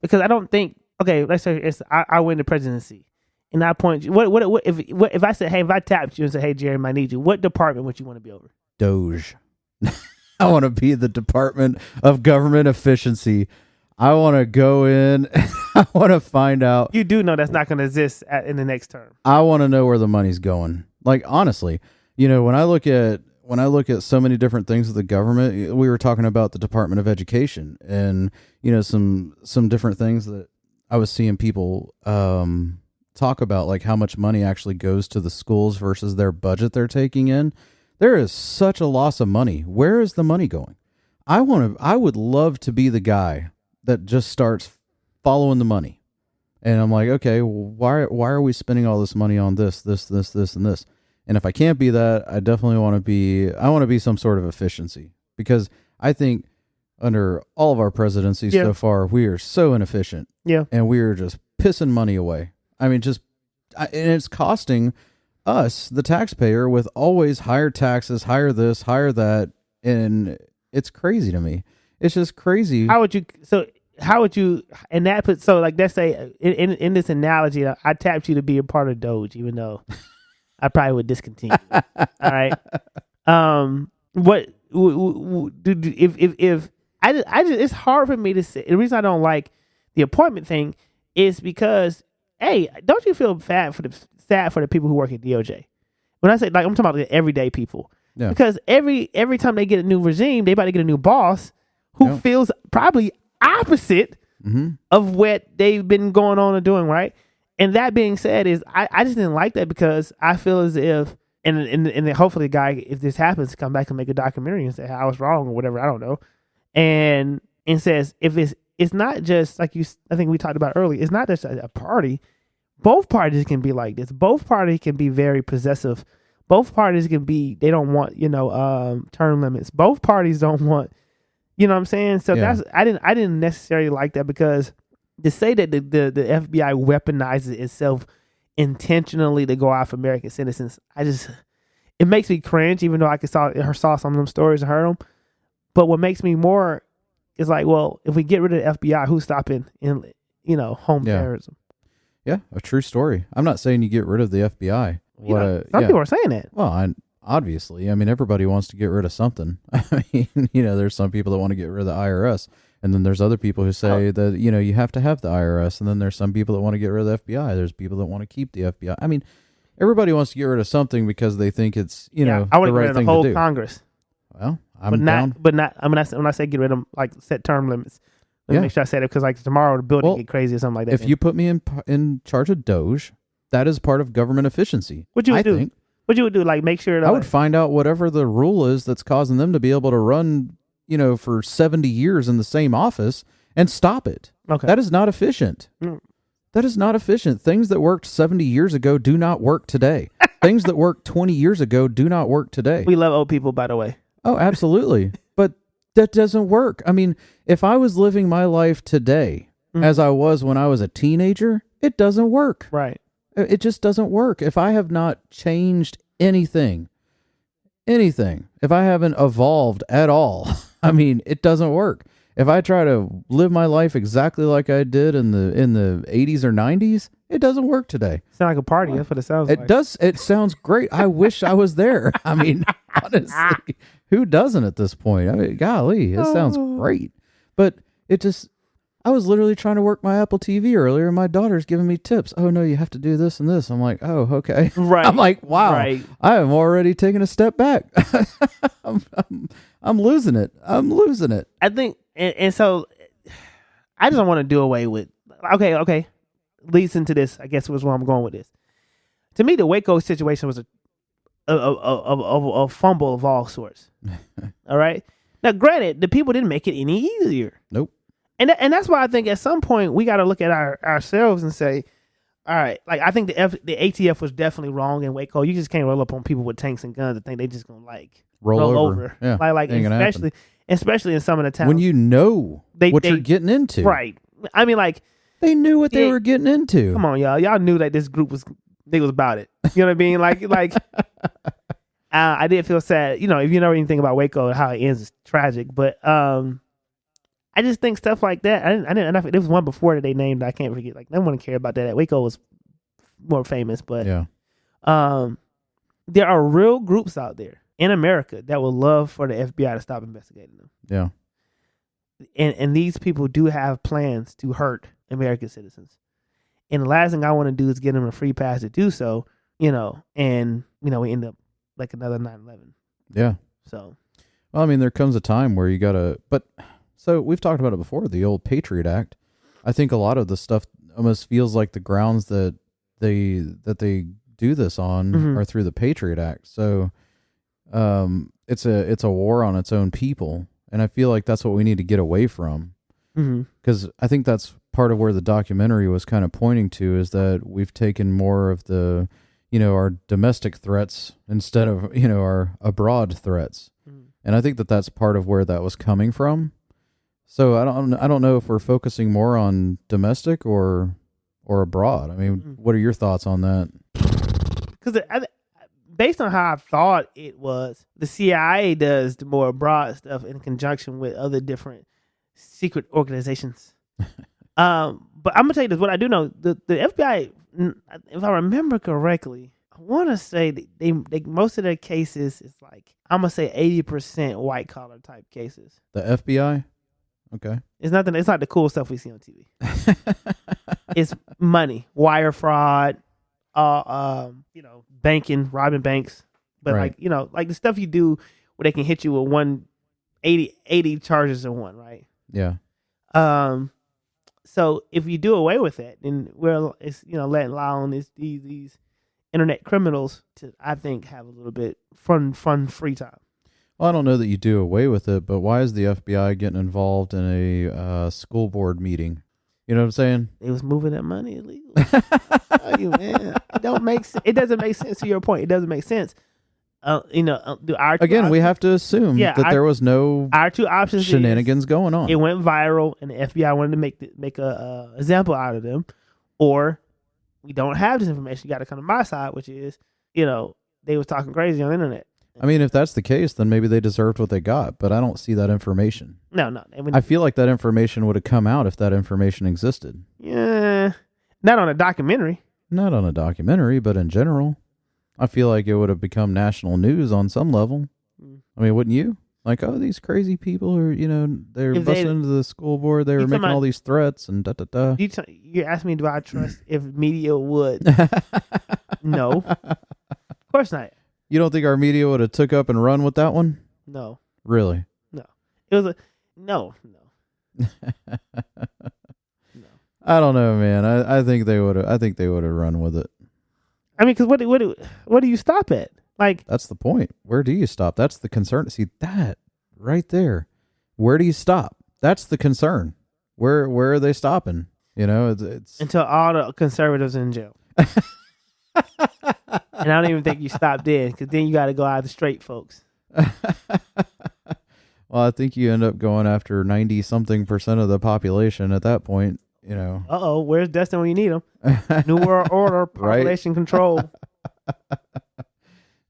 because I don't think, okay, let's say I win the presidency and I appoint you. What if I said, hey, if I tapped you and said, hey, Jeremy, I need you, what department would you want to be over? Doge. I want to be the Department of Government Efficiency. I want to go in. I want to find out. You do know that's not going to exist in the next term. I want to know where the money's going. Like, honestly, when I look at so many different things with the government, we were talking about the Department of Education and, some different things that I was seeing people talk about, like how much money actually goes to the schools versus their budget they're taking in. There is such a loss of money. Where is the money going? I would love to be the guy that just starts following the money. And I'm like, okay, why are we spending all this money on this, and this? And if I can't be that, I definitely want to be some sort of efficiency, because I think under all of our presidencies so far, we are so inefficient. Yeah. And we are just pissing money away. I mean, and it's costing us, the taxpayer, with always higher taxes, higher this, higher that. And it's crazy to me. It's just crazy. How would you, and that put, so like, let's say in this analogy, I tapped you to be a part of Doge, even though I probably would discontinue. All right. What if I just, it's hard for me to say. The reason I don't like the appointment thing is because, hey, don't you feel sad for the people who work at DOJ? When I say, like, I'm talking about the everyday people. Yeah. Because every time they get a new regime, they about to get a new boss who feels probably opposite of what they've been going on and doing, right? And that being said, is I just didn't like that, because I feel as if, and then hopefully the guy, if this happens, come back and make a documentary and say, hey, I was wrong or whatever, I don't know, and says, if it's not just like I think we talked about earlier, it's not just a party. Both parties can be like this. Both parties can be very possessive. Both parties can be, they don't want, term limits. Both parties don't want, you know what I'm saying? So that's, I didn't necessarily like that, because to say that the FBI weaponizes itself intentionally to go after American citizens, it makes me cringe, even though I saw some of them stories and heard them. But what makes me more is like, well, if we get rid of the FBI, who's stopping home terrorism? Yeah, a true story. I'm not saying you get rid of the FBI. Some people are saying that. Well, obviously, I mean, everybody wants to get rid of something. I mean, there's some people that want to get rid of the IRS, and then there's other people who say that, you have to have the IRS, and then there's some people that want to get rid of the FBI. There's people that want to keep the FBI. I mean, everybody wants to get rid of something because they think it's, I want the right to get rid of thing the whole to do. Congress. Well, I'm down. But not. I mean, when I say get rid of them, like set term limits. Let me make sure I said it, because like tomorrow the building get crazy or something like that. If you put me in charge of Doge, that is part of government efficiency. What you would do? What you would do? Like, make sure that, I would find out whatever the rule is that's causing them to be able to run, for 70 years in the same office and stop it. Okay. That is not efficient. That is not efficient. Things that worked 70 years ago do not work today. Things that worked 20 years ago do not work today. We love old people, by the way. Oh, absolutely. But that doesn't work. I mean, if I was living my life today as I was when I was a teenager, it doesn't work. Right. It just doesn't work. If I have not changed anything, if I haven't evolved at all, I mean, it doesn't work. If I try to live my life exactly like I did in the 80s or 90s, it doesn't work today. Sound like a party. That's what it sounds like. It does. It sounds great. I wish I was there. I mean, honestly, who doesn't at this point? I mean, golly, it sounds great. But I was literally trying to work my Apple TV earlier, and my daughter's giving me tips. Oh, no, you have to do this and this. I'm like, oh, okay. Right. I'm like, wow, right. I am already taking a step back. I'm losing it. I think, and so I just don't want to do away with, okay. Leads into this, I guess, was where I'm going with this. To me, the Waco situation was a fumble of all sorts. All right. Now, granted, the people didn't make it any easier. Nope. And that's why I think at some point we got to look at ourselves and say, all right, like, I think the ATF was definitely wrong in Waco. You just can't roll up on people with tanks and guns and think they just gonna like roll over. Yeah, like especially in some of the towns when you know what you're getting into. Right. I mean, like, they knew what they were getting into. Come on, y'all. Y'all knew that this group was about it. You know what I mean? Like I did feel sad. You know, if you know anything about Waco, how it ends is tragic. But I just think stuff like that. I didn't. There was one before that they named. I can't forget. Like, no one care about that. Waco was more famous, but Yeah. there are real groups out there in America that would love for the FBI to stop investigating them. Yeah. And these people do have plans to hurt American citizens. And the last thing I want to do is get them a free pass to do so, you know, and, you know, we end up like another 9/11. Yeah. So, Well, I mean, there comes a time where you gotta, but so we've talked about it before, the old Patriot Act. I think a lot of the stuff almost feels like the grounds that they do this on are through the Patriot Act. So, it's a war on its own people. And I feel like that's what we need to get away from. Because I think that's part of where the documentary was kind of pointing to, is that we've taken more of the, you know, our domestic threats instead of, you know, our abroad threats. And I think that that's part of where that was coming from. So I don't know if we're focusing more on domestic or abroad. I mean, what are your thoughts on that? because based on how I thought it was, the CIA does the more broad stuff in conjunction with other different secret organizations. But I'm gonna tell you this: what I do know, the FBI, if I remember correctly, I want to say they most of their cases is like, I'm gonna say 80% white collar type cases. The FBI? Okay. It's nothing. It's not the cool stuff we see on TV. It's money, wire fraud, you know, banking, robbing banks. But Right. like, you know, like the stuff you do where they can hit you with 80 charges in one, right? Yeah. So if you do away with it, then it's, you know, letting allow these internet criminals to, I think, have a little bit fun free time. Well, I don't know that you do away with it, but why is the FBI getting involved in a school board meeting? You know what I'm saying? They was moving that money illegally. Tell you, man, it doesn't make sense. To your point, it doesn't make sense. You know, Again, we have to assume that there was no our two options shenanigans going on. It went viral, and the FBI wanted to make a example out of them, or we don't have this information. You got to come to my side, which is, you know, they was talking crazy on the internet. I mean, if that's the case, then maybe they deserved what they got, but I don't see that information. No. I feel like that information would have come out if that information existed. Yeah, not on a documentary. Not on a documentary, but in general. I feel like it would have become national news on some level. I mean, wouldn't you? Like, oh, these crazy people are, you know, they're busting into the school board. They were making all these threats and da-da-da. You asked me, do I trust if media would? No. Of course not. You don't think our media would have took up and run with that one? No. Really? No. It was no. I don't know, man. I think they would have. I think they would have run with it. I mean, because what do you stop at? Like, that's the point. Where do you stop? That's the concern. See that right there. Where do you stop? That's the concern. Where are they stopping? You know, it's until all the conservatives in jail. And I don't even think you stop there, because then you got to go after straight folks. Well, I think you end up going after 90-something% of the population at that point. You know. Where's Dustin when you need him? New World Order, population control.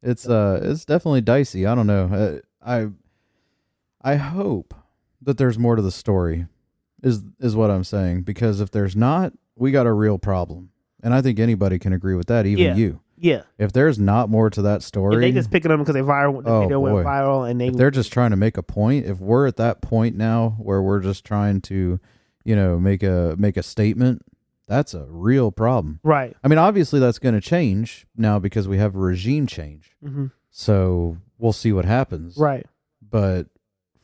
It's definitely dicey. I don't know. I hope that there's more to the story. Is what I'm saying, because if there's not, we got a real problem, and I think anybody can agree with that, even you. Yeah. If there's not more to that story, if they just pick it up because the video went viral, and if they're just trying to make a point. If we're at that point now where we're just trying to, you know, make a statement, that's a real problem. Right. I mean, obviously that's going to change now because we have a regime change. Mm-hmm. So we'll see what happens. Right. But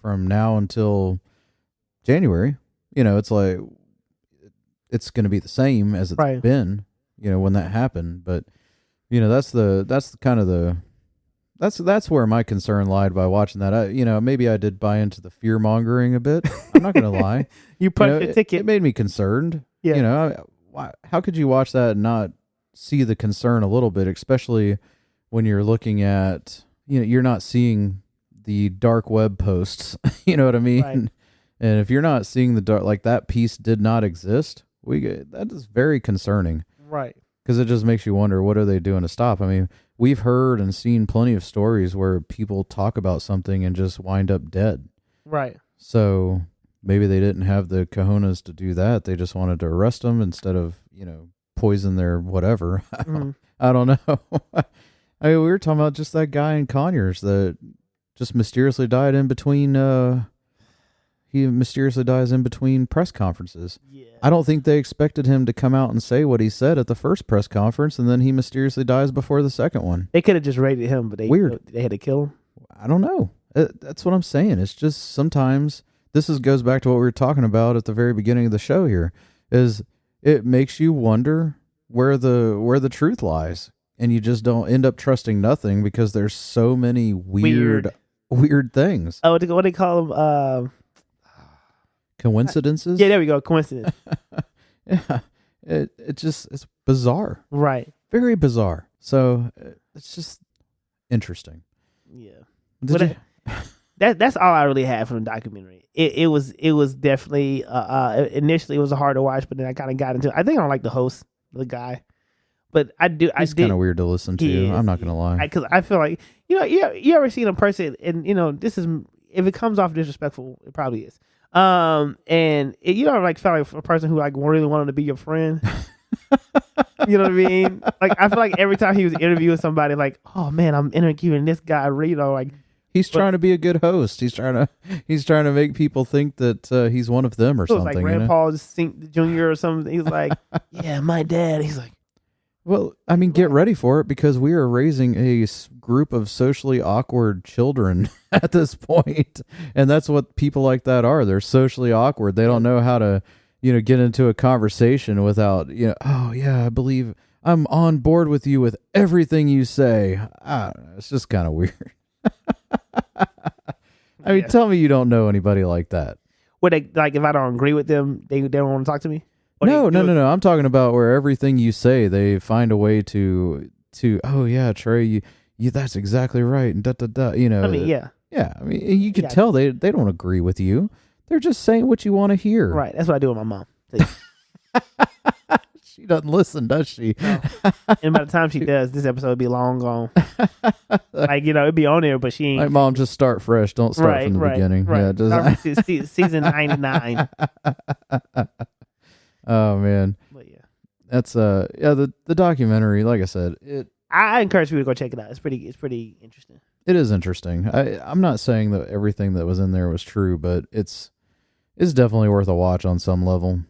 from now until January, you know, it's like it's going to be the same as it's been, you know, when that happened. But you know, that's where my concern lied by watching that. You know, maybe I did buy into the fear mongering a bit. I'm not going to lie. You punched the ticket. It made me concerned. Yeah. You know, how could you watch that and not see the concern a little bit, especially when you're looking at, you know, you're not seeing the dark web posts. You know what I mean? Right. And if you're not seeing the dark, like that piece did not exist, that is very concerning. Right. because it just makes you wonder, what are they doing to stop? I mean, we've heard and seen plenty of stories where people talk about something and just wind up dead. Right. So maybe they didn't have the cojones to do that. They just wanted to arrest them instead of, poison their whatever. I don't know. I mean, we were talking about just that guy in Conyers that just mysteriously died in between, he mysteriously dies in between press conferences. Yeah. I don't think they expected him to come out and say what he said at the first press conference, and then he mysteriously dies before the second one. They could have just raided him, but Weird. They had to kill him. I don't know. That's what I'm saying. It's just sometimes goes back to what we were talking about at the very beginning of the show here, is it makes you wonder where the truth lies, and you just don't end up trusting nothing because there's so many weird things. Oh, what they call them? Coincidences? Yeah, there we go. Coincidence. Yeah. It's bizarre. Right. Very bizarre. So it's just interesting. Yeah. That's all I really had from the documentary. It was definitely initially it was hard to watch, but then I kind of got into it. I think I don't like the host, the guy, but He's kind of weird to listen to. I'm not gonna lie, because I feel like you ever seen a person, and this is, if it comes off disrespectful, it probably is. And like felt like a person who like really wanted to be your friend. You know what I mean? Like I feel like every time he was interviewing somebody, like, oh man, I'm interviewing this guy, like. He's trying to be a good host. He's trying to make people think that he's one of them or something. It was like Rand Paul Jr. or something. He's like, yeah, my dad. He's like, well, I mean, get ready for it, because we are raising a group of socially awkward children at this point, and that's what people like that are. They're socially awkward. They don't know how to, get into a conversation without, oh yeah, I believe I'm on board with you with everything you say. I don't know. It's just kind of weird. I mean, tell me you don't know anybody like that. Would they, like, if I don't agree with them, they don't want to talk to me? No. I'm talking about where everything you say, they find a way to. Oh yeah, Trey, you that's exactly right, and da da da. I mean, yeah. Yeah, I mean, you can tell they don't agree with you. They're just saying what you want to hear. Right. That's what I do with my mom. She doesn't listen, does she? No. And by the time she does, this episode will be long gone. Like, it'd be on there, but she ain't. Like, Mom, just start fresh. Don't start from the beginning. Right. Yeah, just season 99. Oh man. But yeah. That's the documentary, like I said, I encourage people to go check it out. It's pretty interesting. It is interesting. I'm not saying that everything that was in there was true, but it's definitely worth a watch on some level.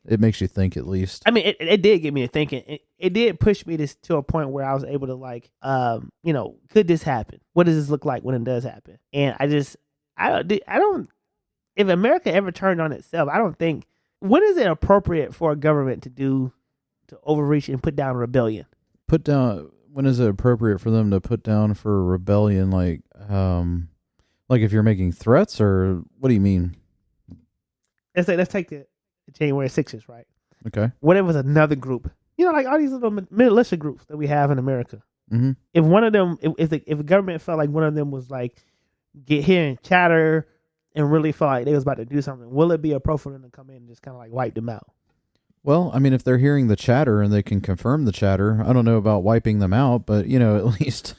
It makes you think, at least. I mean, it did get me to thinking. It did push me to a point where I was able to, like, could this happen? What does this look like when it does happen? And I don't. If America ever turned on itself, I don't think. When is it appropriate for a government to overreach and put down a rebellion? When is it appropriate for them to put down for a rebellion? Like if you're making threats, or what do you mean? Let's take the January 6th, right? Okay. What if it was another group? Like all these little militia groups that we have in America. Mm-hmm. If one of them, if the government felt like one of them was like get here and chatter and really felt like they was about to do something, will it be appropriate for them to come in and just kind of like wipe them out? Well, I mean, if they're hearing the chatter and they can confirm the chatter, I don't know about wiping them out, but at least.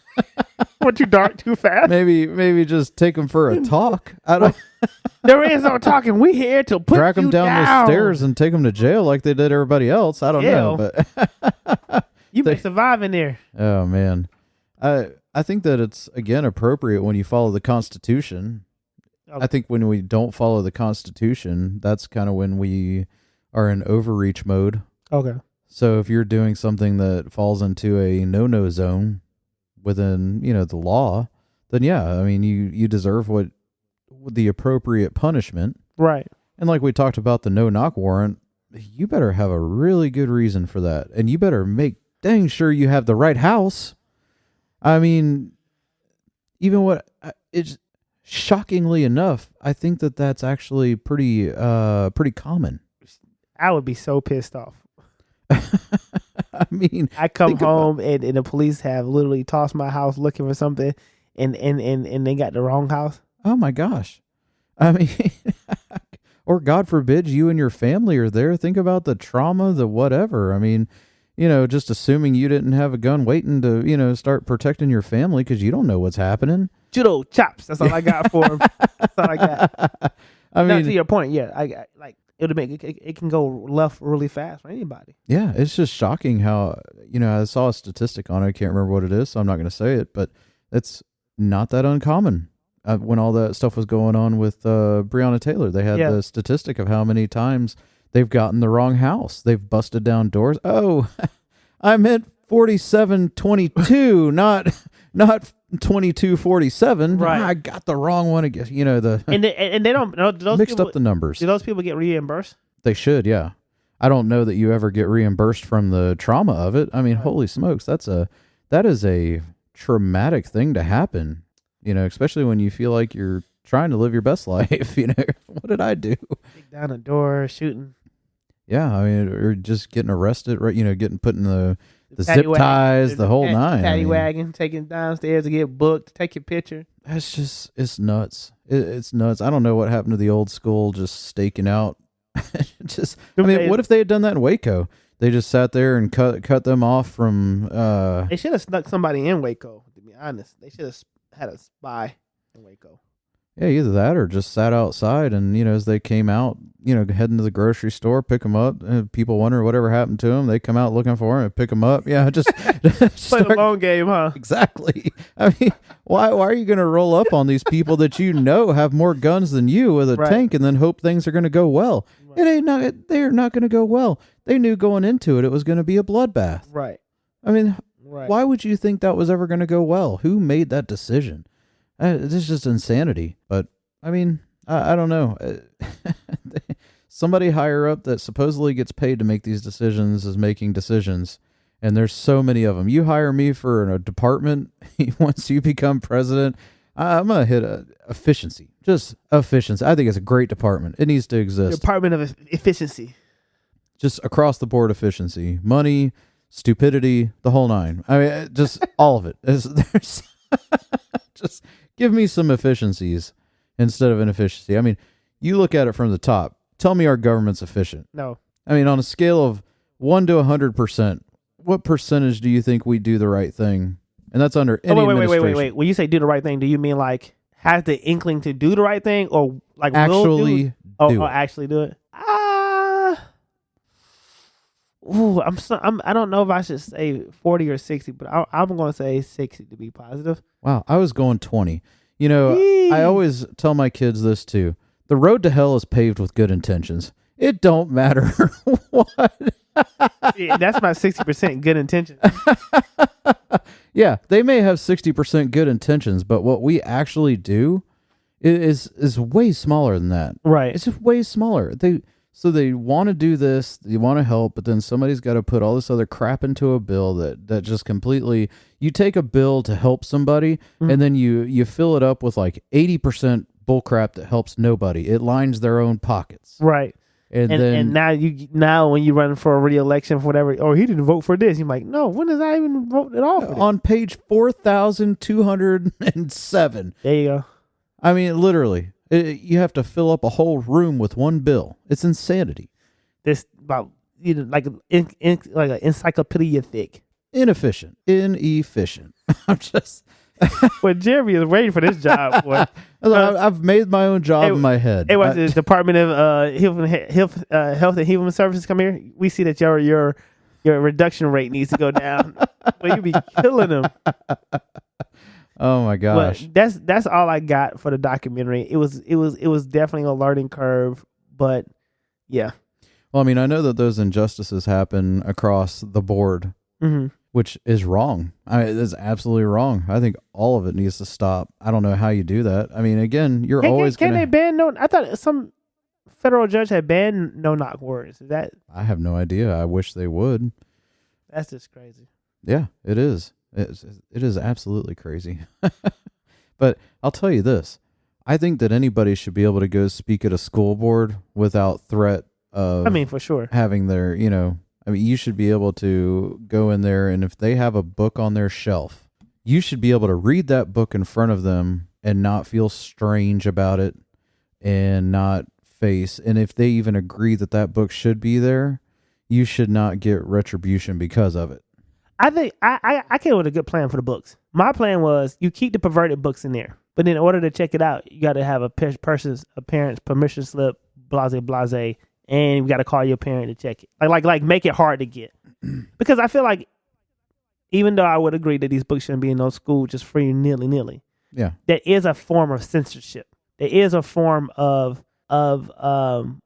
What, too dark, too fast? Maybe just take them for a talk. I don't. There is no talking. We here to put track them down the stairs and take them to jail like they did everybody else. I don't know, but you may survive in there. Oh man, I think that it's again appropriate when you follow the Constitution. Okay. I think when we don't follow the Constitution, that's kind of when we are in overreach mode. Okay. So if you're doing something that falls into a no-no zone within, the law, then yeah, I mean, you deserve what the appropriate punishment. Right. And like we talked about the no-knock warrant, you better have a really good reason for that. And you better make dang sure you have the right house. I mean, it's shockingly enough, I think that that's actually pretty common. I would be so pissed off. I mean, I come home and the police have literally tossed my house looking for something, and they got the wrong house. Oh my gosh. I mean, or God forbid you and your family are there. Think about the trauma, the whatever. I mean, just assuming you didn't have a gun waiting to, start protecting your family because you don't know what's happening. Judo chops. That's all I got for him. That's all I got. I No, mean, to your point, yeah, I like it'll make it can go left really fast for anybody. yeah, it's just shocking how, I saw a statistic on it. I can't remember what it is, so I'm not going to say it, but it's not that uncommon. When all that stuff was going on with Breonna Taylor, they had the statistic of how many times they've gotten the wrong house. They've busted down doors. Oh, I meant 4722, not 2247. Right. I got the wrong one again. And they don't those mixed people, up the numbers. Do those people get reimbursed? They should, yeah. I don't know that you ever get reimbursed from the trauma of it. I mean, Right. holy smokes, that is a traumatic thing to happen. Especially when you feel like you're trying to live your best life. What did I do? Kick down a door, shooting. Yeah, I mean, or just getting arrested, right? Getting put in the Paddy zip wagon, ties, the whole nine. Paddy wagon, taking downstairs to get booked, take your picture. It's nuts. It's nuts. I don't know what happened to the old school, just staking out. What if they had done that in Waco? They just sat there and cut them off from. They should have snuck somebody in Waco. To be honest, they should have had a spy in Waco. Yeah, either that or just sat outside and, as they came out, heading to the grocery store, pick them up. People wonder whatever happened to them. They come out looking for them and pick them up. Yeah, just Play the long game, huh? Exactly. I mean, why are you going to roll up on these people that have more guns than you with a Right. tank and then hope things are going to go well? Right. They're not going to go well. They knew going into it was going to be a bloodbath. Right. I mean, Right. why would you think that was ever going to go well? Who made that decision? This is just insanity. But, I mean, I don't know. Somebody higher up that supposedly gets paid to make these decisions is making decisions. And there's so many of them. You hire me for a department, once you become president, I'm going to hit efficiency. Just efficiency. I think it's a great department. It needs to exist. Department of Efficiency. Just across the board efficiency. Money, stupidity, the whole nine. I mean, just all of it. There's just give me some efficiencies instead of inefficiency. I mean, you look at it from the top. Tell me our government's efficient. No. I mean, on a scale of 1 to 100%, what percentage do you think we do the right thing? And that's under any administration. Wait. When you say do the right thing, do you mean like has the inkling to do the right thing, or like Actually do it. actually do it? I don't know if I should say 40 or 60, but I'm going to say 60 to be positive. Wow, I was going 20. I Yee. always tell my kids this too. The road to hell is paved with good intentions. It don't matter what. Yeah, that's my 60% good intention. Yeah, they may have 60% good intentions, but what we actually do is way smaller than that. Right. It's just way smaller. They want to do this, they want to help, but then somebody's got to put all this other crap into a bill that just completely. You take a bill to help somebody, and then you fill it up with like 80% bullcrap that helps nobody. It lines their own pockets. Right. And then now when you run for a re-election for whatever, or he didn't vote for this, you're like, no, when does I even vote at all for this? on page 4,207. There you go. I mean, literally, you have to fill up a whole room with one bill. It's insanity. This about like like an encyclopedia thick. Inefficient. I'm just. But Jeremy is waiting for this job. Boy. I've made my own job in my head. It was the Department of Health and Human Services come here. We see that your reduction rate needs to go down. Well, you be killing them. Oh my gosh. But that's all I got for the documentary. It was definitely a learning curve, but yeah. Well, I mean, I know that those injustices happen across the board, which is wrong. That's absolutely wrong. I think all of it needs to stop. I don't know how you do that. I mean, again, you're always can going they ban no? I thought some federal judge had banned no knock words. Is that? I have no idea. I wish they would. That's just crazy. Yeah, it is. It is absolutely crazy. But I'll tell you this. I think that anybody should be able to go speak at a school board without threat of for sure. having their, you should be able to go in there, and if they have a book on their shelf, you should be able to read that book in front of them and not feel strange about it and not face. And if they even agree that book should be there, you should not get retribution because of it. I think I came with a good plan for the books. My plan was you keep the perverted books in there, but in order to check it out, you got to have a parent's permission slip, blase, and you got to call your parent to check it. Like make it hard to get, because I feel like even though I would agree that these books shouldn't be in no school just free nilly, Yeah. there is a form of censorship. There is a form of I'm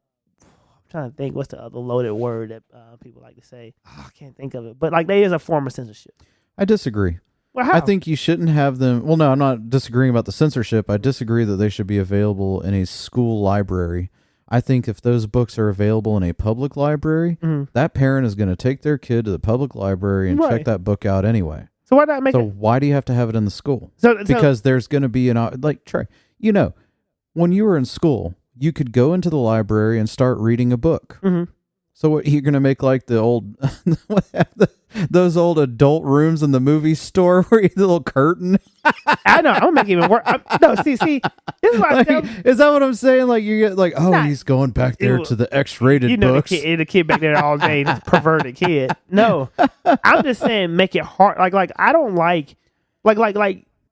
trying to think what's the other loaded word that people like to say. Oh, I can't think of it, but like there is a form of censorship. I disagree. Well, how? I think you shouldn't have them. Well, no, I'm not disagreeing about the censorship. I disagree that they should be available in a school library. I think if those books are available in a public library, that parent is going to take their kid to the public library and check that book out anyway. So why not make So it? why do you have to have it in the school? So Because there's going to be like Trey, when you were in school, you could go into the library and start reading a book. Mhm. So what, you're going to make like the old, those old adult rooms in the movie store where you have the little curtain? I know. I'm gonna make it even worse. No, see, this is why I tell Is that what I'm saying? Like you get like, oh, Nah. he's going back there Ew. to the X-rated books. the kid back there all day, this perverted kid. No, I'm just saying, make it hard. Like I don't like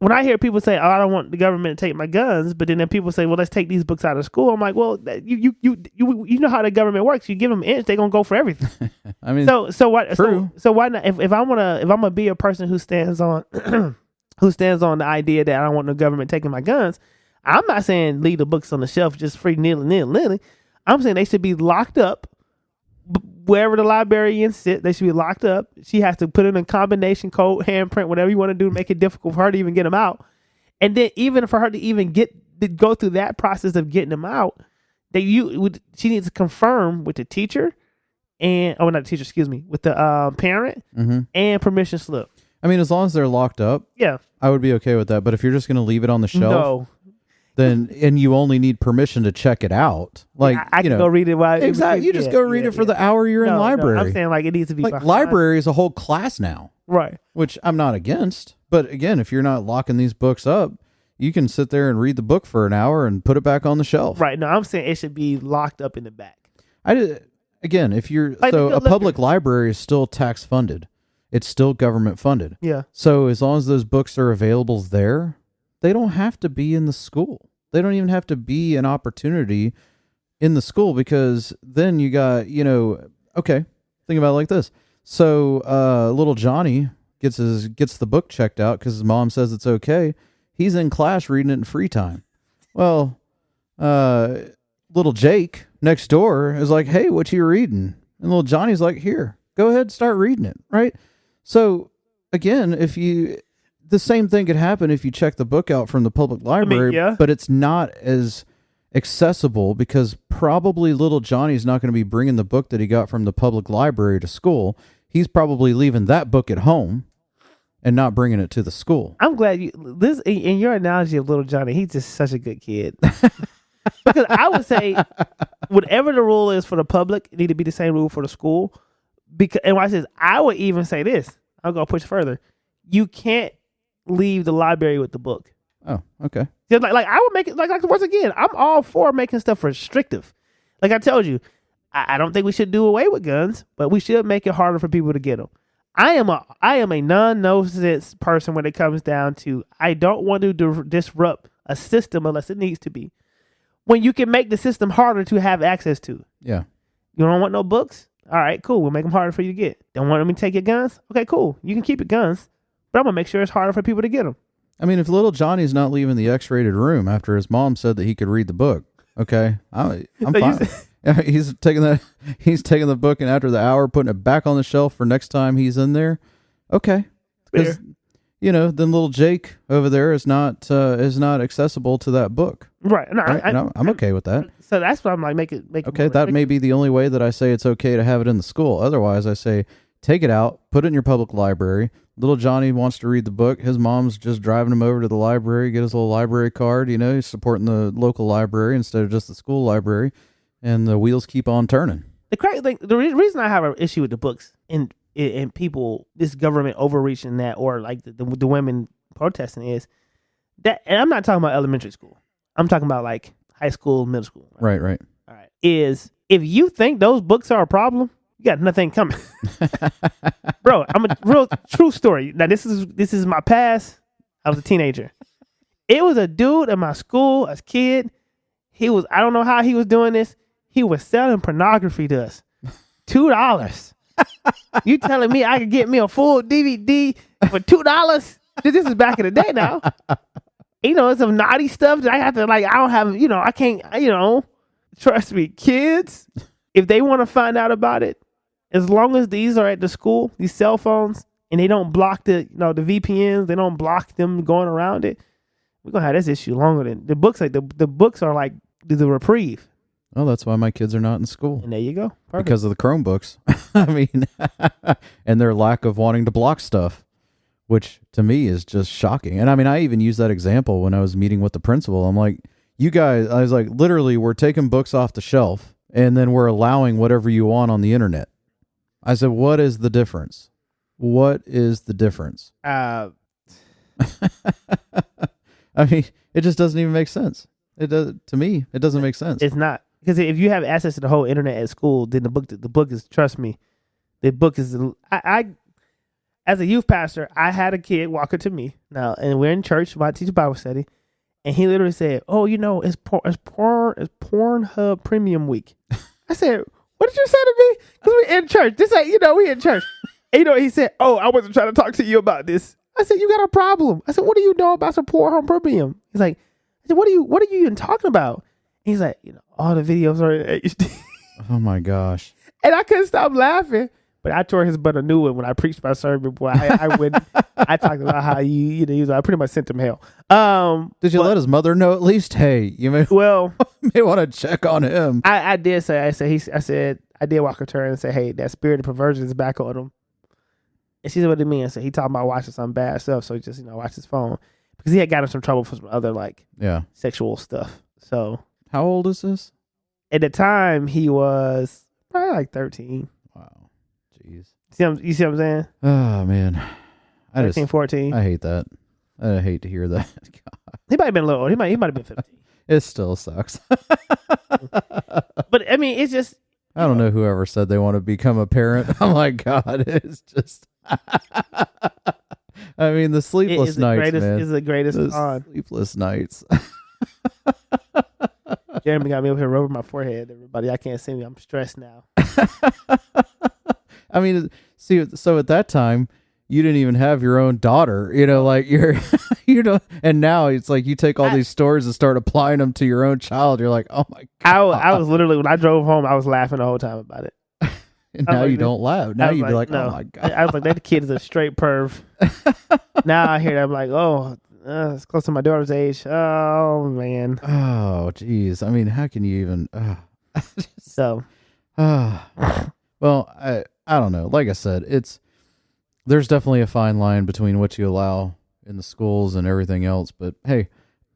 when I hear people say, "Oh, I don't want the government to take my guns," but then people say, "Well, let's take these books out of school." I'm like, "Well, you know how the government works. You give them an inch, they're gonna go for everything." I mean, So what? True. So why not? If I'm gonna be a person who stands on the idea that I don't want the government taking my guns, I'm not saying leave the books on the shelf just free nilly. I'm saying they should be locked up wherever the librarians sit. They should be locked up. She has to put in a combination code, handprint, whatever you want to do to make it difficult for her to even get them out. And then even for her to even go through that process of getting them out, she needs to confirm with the teacher not the teacher, excuse me, with the parent and permission slip. I mean, as long as they're locked up, Yeah. I would be okay with that. But if you're just going to leave it on the shelf, No. then and you only need permission to check it out, like I can go read it while exactly. You just go read it for the hour you're in library. I'm saying like it needs to be like behind. library is a whole class now, Right. which I'm not against. But again, if you're not locking these books up, you can sit there and read the book for an hour and put it back on the shelf. Right. No, I'm saying it should be locked up in the back. Again, if you're Like so the a good public library is still tax funded. It's still government funded. Yeah. So as long as those books are available there, they don't have to be in the school. They don't even have to be an opportunity in the school, because then you got, okay, think about it like this. So little Johnny gets the book checked out because his mom says it's okay. He's in class reading it in free time. Well, little Jake next door is like, hey, what you reading? And little Johnny's like, here, go ahead, start reading it, right? So again, the same thing could happen if you check the book out from the public library, yeah. but it's not as accessible because probably little Johnny's not going to be bringing the book that he got from the public library to school. He's probably leaving that book at home and not bringing it to the school. I'm glad this in your analogy of little Johnny, he's just such a good kid. Because I would say whatever the rule is for the public, it need to be the same rule for the school. And when I says, I would even say this, I'm going to push further. You can't leave the library with the book. Oh, okay. Just like I would make it like once again, I'm all for making stuff restrictive. Like I told you, I don't think we should do away with guns, but we should make it harder for people to get them. I am a non-nonsense person when it comes down to I don't want to disrupt a system unless it needs to be. When you can make the system harder to have access to. Yeah. You don't want no books? All right, cool. We'll make them harder for you to get. Don't want me to take your guns? Okay, cool. You can keep your guns, but I'm going to make sure it's harder for people to get them. I mean, if little Johnny's not leaving the X-rated room after his mom said that he could read the book, okay, I'm fine. He's taking the book, and after the hour, putting it back on the shelf for next time he's in there. Okay, because then little Jake over there is not accessible to that book. Right. No, right? I'm okay with that. So that's why I'm like, make it. Okay, that may be the only way that I say it's okay to have it in the school. Otherwise, I say take it out, put it in your public library. Little Johnny wants to read the book. His mom's just driving him over to the library, get his little library card. He's supporting the local library instead of just the school library, and the wheels keep on turning. The crazy thing, the reason I have an issue with the books and people, this government overreaching that, or like the women protesting is that, and I'm not talking about elementary school. I'm talking about like high school, middle school. Right. All right. Is if you think those books are a problem, You got nothing coming. Bro, I'm a real true story. Now this is my past. I was a teenager. It was a dude in my school as a kid. I don't know how he was doing this. He was selling pornography to us. $2. You telling me I could get me a full DVD for $2? This is back in the day now. It's some naughty stuff that I have to I don't have, I can't, trust me, kids, if they want to find out about it, as long as these are at the school, these cell phones, and they don't block the VPNs, they don't block them going around it, we're going to have this issue longer than the books. Like the books are like the reprieve. Oh, that's why my kids are not in school. And there you go. Perfect. Because of the Chromebooks. I mean, and their lack of wanting to block stuff, which to me is just shocking. And I mean, I even used that example when I was meeting with the principal. I'm like, you guys, I was like, literally, we're taking books off the shelf and then we're allowing whatever you want on the internet. I said, what is the difference? What is the difference? Uh, I mean, it just doesn't even make sense. It does to me. It doesn't make sense. It's not, because if you have access to the whole internet at school, then the book is. Trust me, the book is. I as a youth pastor, I had a kid walk up to me now, and we're in church. I teach Bible study, and he literally said, "Oh, it's Pornhub Premium Week." I said, "What did you say to me?" Because we're in church. This ain't we in church. And he said, "Oh, I wasn't trying to talk to you about this." I said, "You got a problem." I said, "What do you know about some Pornhub Premium?" He's like, I said, "What are you even talking about?" And he's like, all the videos are in HD. Oh my gosh! And I couldn't stop laughing. But I tore his butt a new one when I preached my sermon. Boy, I went. I talked about how I pretty much sent him hell. Did you let his mother know at least? Hey, you may may want to check on him. I did say. I did walk her to her and say, "Hey, that spirit of perversion is back on him." And she said, "What do you mean?" I said, "He talking about watching some bad stuff, so he just watch his phone because he had gotten some trouble for some other sexual stuff." So how old is this? At the time, he was probably like 13. Wow. Jeez. You see what I'm saying? Oh, man. 13, 14. I hate that. I hate to hear that. God. He might have been a little old. He might have been 15. It still sucks. But, I mean, it's just... I don't know whoever said they want to become a parent. Oh, my God. It's just... I mean, the sleepless nights, man. It's the greatest on. Sleepless nights. Jeremy got me up here rubbing my forehead, everybody. I can't see me. I'm stressed now. I mean, see, so at that time, you didn't even have your own daughter, like you're, and now it's like you take all these stories and start applying them to your own child. You're like, oh my God. I was literally, when I drove home, I was laughing the whole time about it. And now you don't laugh. Now you'd be like, no. Oh my God. I was like, that kid is a straight perv. Now I hear that, I'm like, oh, it's close to my daughter's age. Oh, man. Oh, geez. I mean, how can you even... So... Well, I don't know. Like I said, there's definitely a fine line between what you allow in the schools and everything else. But hey,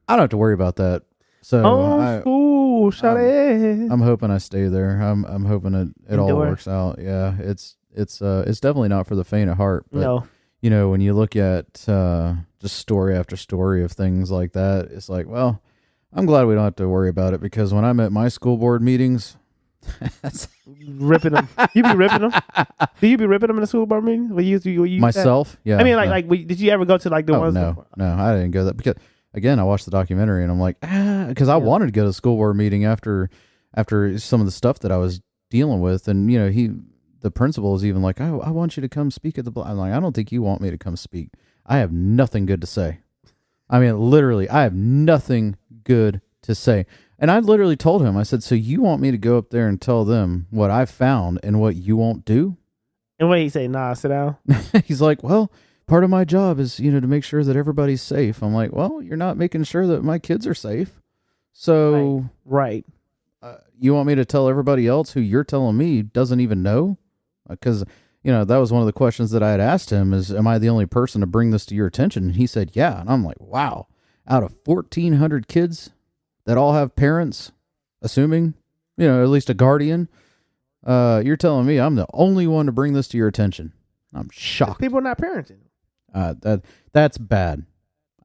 I don't have to worry about that. So school, I'm hoping I stay there. I'm hoping it all works out. Yeah, it's definitely not for the faint of heart. But, no. When you look at just story after story of things like that, it's like, well, I'm glad we don't have to worry about it, because when I'm at my school board meetings. Ripping them. You be ripping them? Do you be ripping them in the school board meetings? You myself? Yeah. I mean, did you ever go to the ones? No, I didn't go that, because again, I watched the documentary and I'm like, because I wanted to go to the school board meeting after some of the stuff that I was dealing with, and the principal is even like, I want you to come speak at the. I'm like, I don't think you want me to come speak. I have nothing good to say. I mean, literally, I have nothing good to say. And I literally told him, I said, so you want me to go up there and tell them what I found and what you won't do? And what he say, nah, sit down. He's like, well, part of my job is, to make sure that everybody's safe. I'm like, well, you're not making sure that my kids are safe. So, right. You want me to tell everybody else who you're telling me doesn't even know? Because, that was one of the questions that I had asked him is, am I the only person to bring this to your attention? And he said, yeah. And I'm like, wow, out of 1,400 kids that all have parents, assuming, at least a guardian, you're telling me I'm the only one to bring this to your attention. I'm shocked. People are not parenting. That's bad.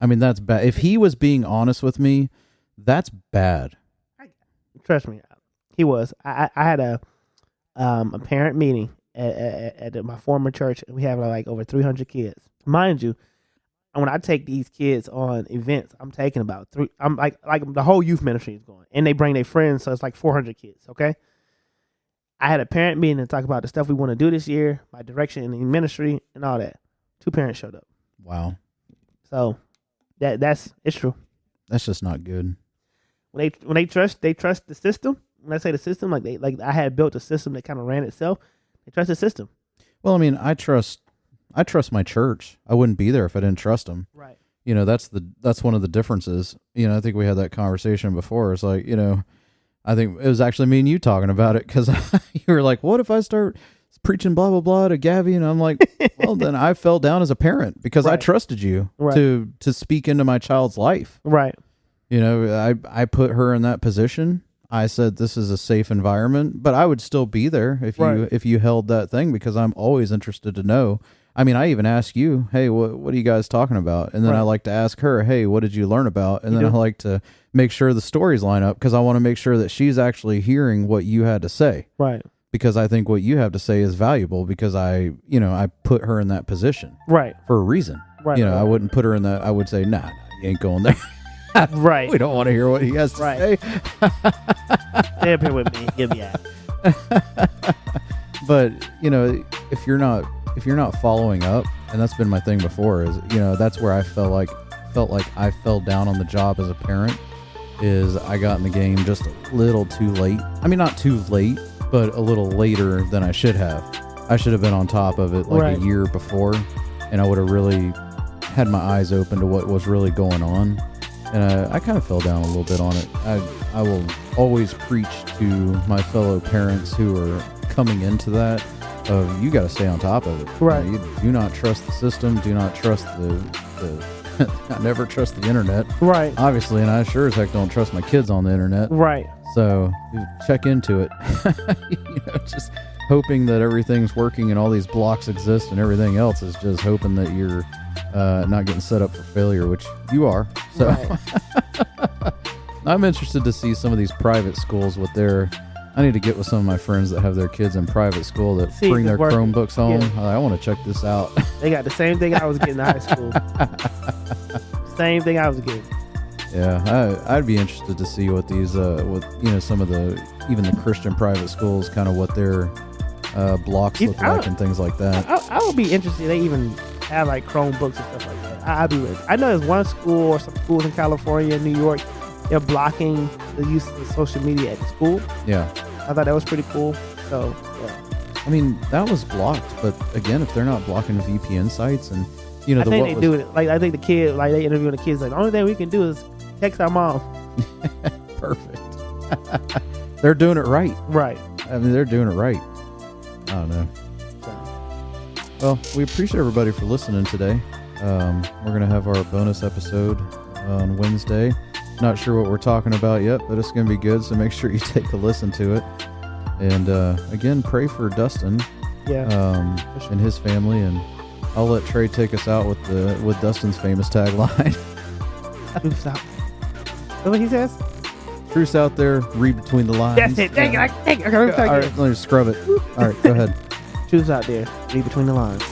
I mean, that's bad. If he was being honest with me, that's bad. Trust me, he was. I had a parent meeting, at my former church. We have like over 300 kids, mind you. And when I take these kids on events, I'm taking about three. I'm like the whole youth ministry is going, and they bring their friends, so it's like 400 kids. Okay. I had a parent meeting to talk about the stuff we want to do this year, my direction in the ministry, and all that. 2 parents showed up. Wow. So it's true. That's just not good. When they trust the system. When I say the system, like I had built a system that kind of ran itself. They trust the system. Well, I mean, I trust my church. I wouldn't be there if I didn't trust them. Right. You know, that's one of the differences. You know, I think we had that conversation before. It's like, you know, I think it was actually me and you talking about it, because you were like, what if I start preaching blah, blah, blah to Gabby? And I'm like, well, then I fell down as a parent because I trusted you to speak into my child's life. Right. You know, I put her in that position. I said, this is a safe environment, but I would still be there if you held that thing, because I'm always interested to know. I mean, I even ask you, hey, what are you guys talking about? And then I like to ask her, hey, what did you learn about? And then I like to make sure the stories line up, because I want to make sure that she's actually hearing what you had to say. Right. Because I think what you have to say is valuable, because I put her in that position. Right. For a reason. Right. You know, I wouldn't put her in that. I would say, nah, you ain't going there. Right. We don't want to hear what he has to say. Stay up here with me. Give me out. But, you know, if you're not following up, and that's been my thing before, is, you know, that's where I felt like I fell down on the job as a parent, is I got in the game just a little too late. I mean, not too late, but a little later than I should have. I should have been on top of it like a year before, and I would have really had my eyes open to what was really going on. And I kind of fell down a little bit on it. I will always preach to my fellow parents who are coming into that, of you got to stay on top of it. Right. You do not trust the system. Do not trust the I never trust the internet. Right. Obviously, and I sure as heck don't trust my kids on the internet. Right. So check into it. You know, just hoping that everything's working and all these blocks exist, and everything else is just hoping that you're not getting set up for failure, which you are. So right. I'm interested to see some of these private schools with their. I need to get with some of my friends that have their kids in private school that bring their Chromebooks home. Yeah. I want to check this out. They got the same thing I was getting in high school. Same thing I was getting. Yeah, I'd be interested to see what these, some of even the Christian private schools, kind of what their blocks look like and things like that. I would be interested. They even have like Chromebooks and stuff like that. I'd be ready. I know there's one school or some schools in California, New York, they're blocking the use of social media at the school. Yeah. I thought that was pretty cool. So, yeah. I mean, that was blocked, but again, if they're not blocking VPN sites, and you know, I think they do it. Like, I think the kid, like they interviewing the kids, like the only thing we can do is text our mom. Perfect. They're doing it right. Right. I mean, they're doing it right. I don't know. Well, we appreciate everybody for listening today. We're gonna have our bonus episode on Wednesday. Not sure what we're talking about yet, but it's going to be good, so make sure you take a listen to it. And again, pray for Dustin and his family, and I'll let Trey take us out with Dustin's famous tagline. Truth's out. That's what he says? Truth's out there, read between the lines. That's it. Take it. All right, let me scrub it. All right, go ahead. Truth's out there, read between the lines.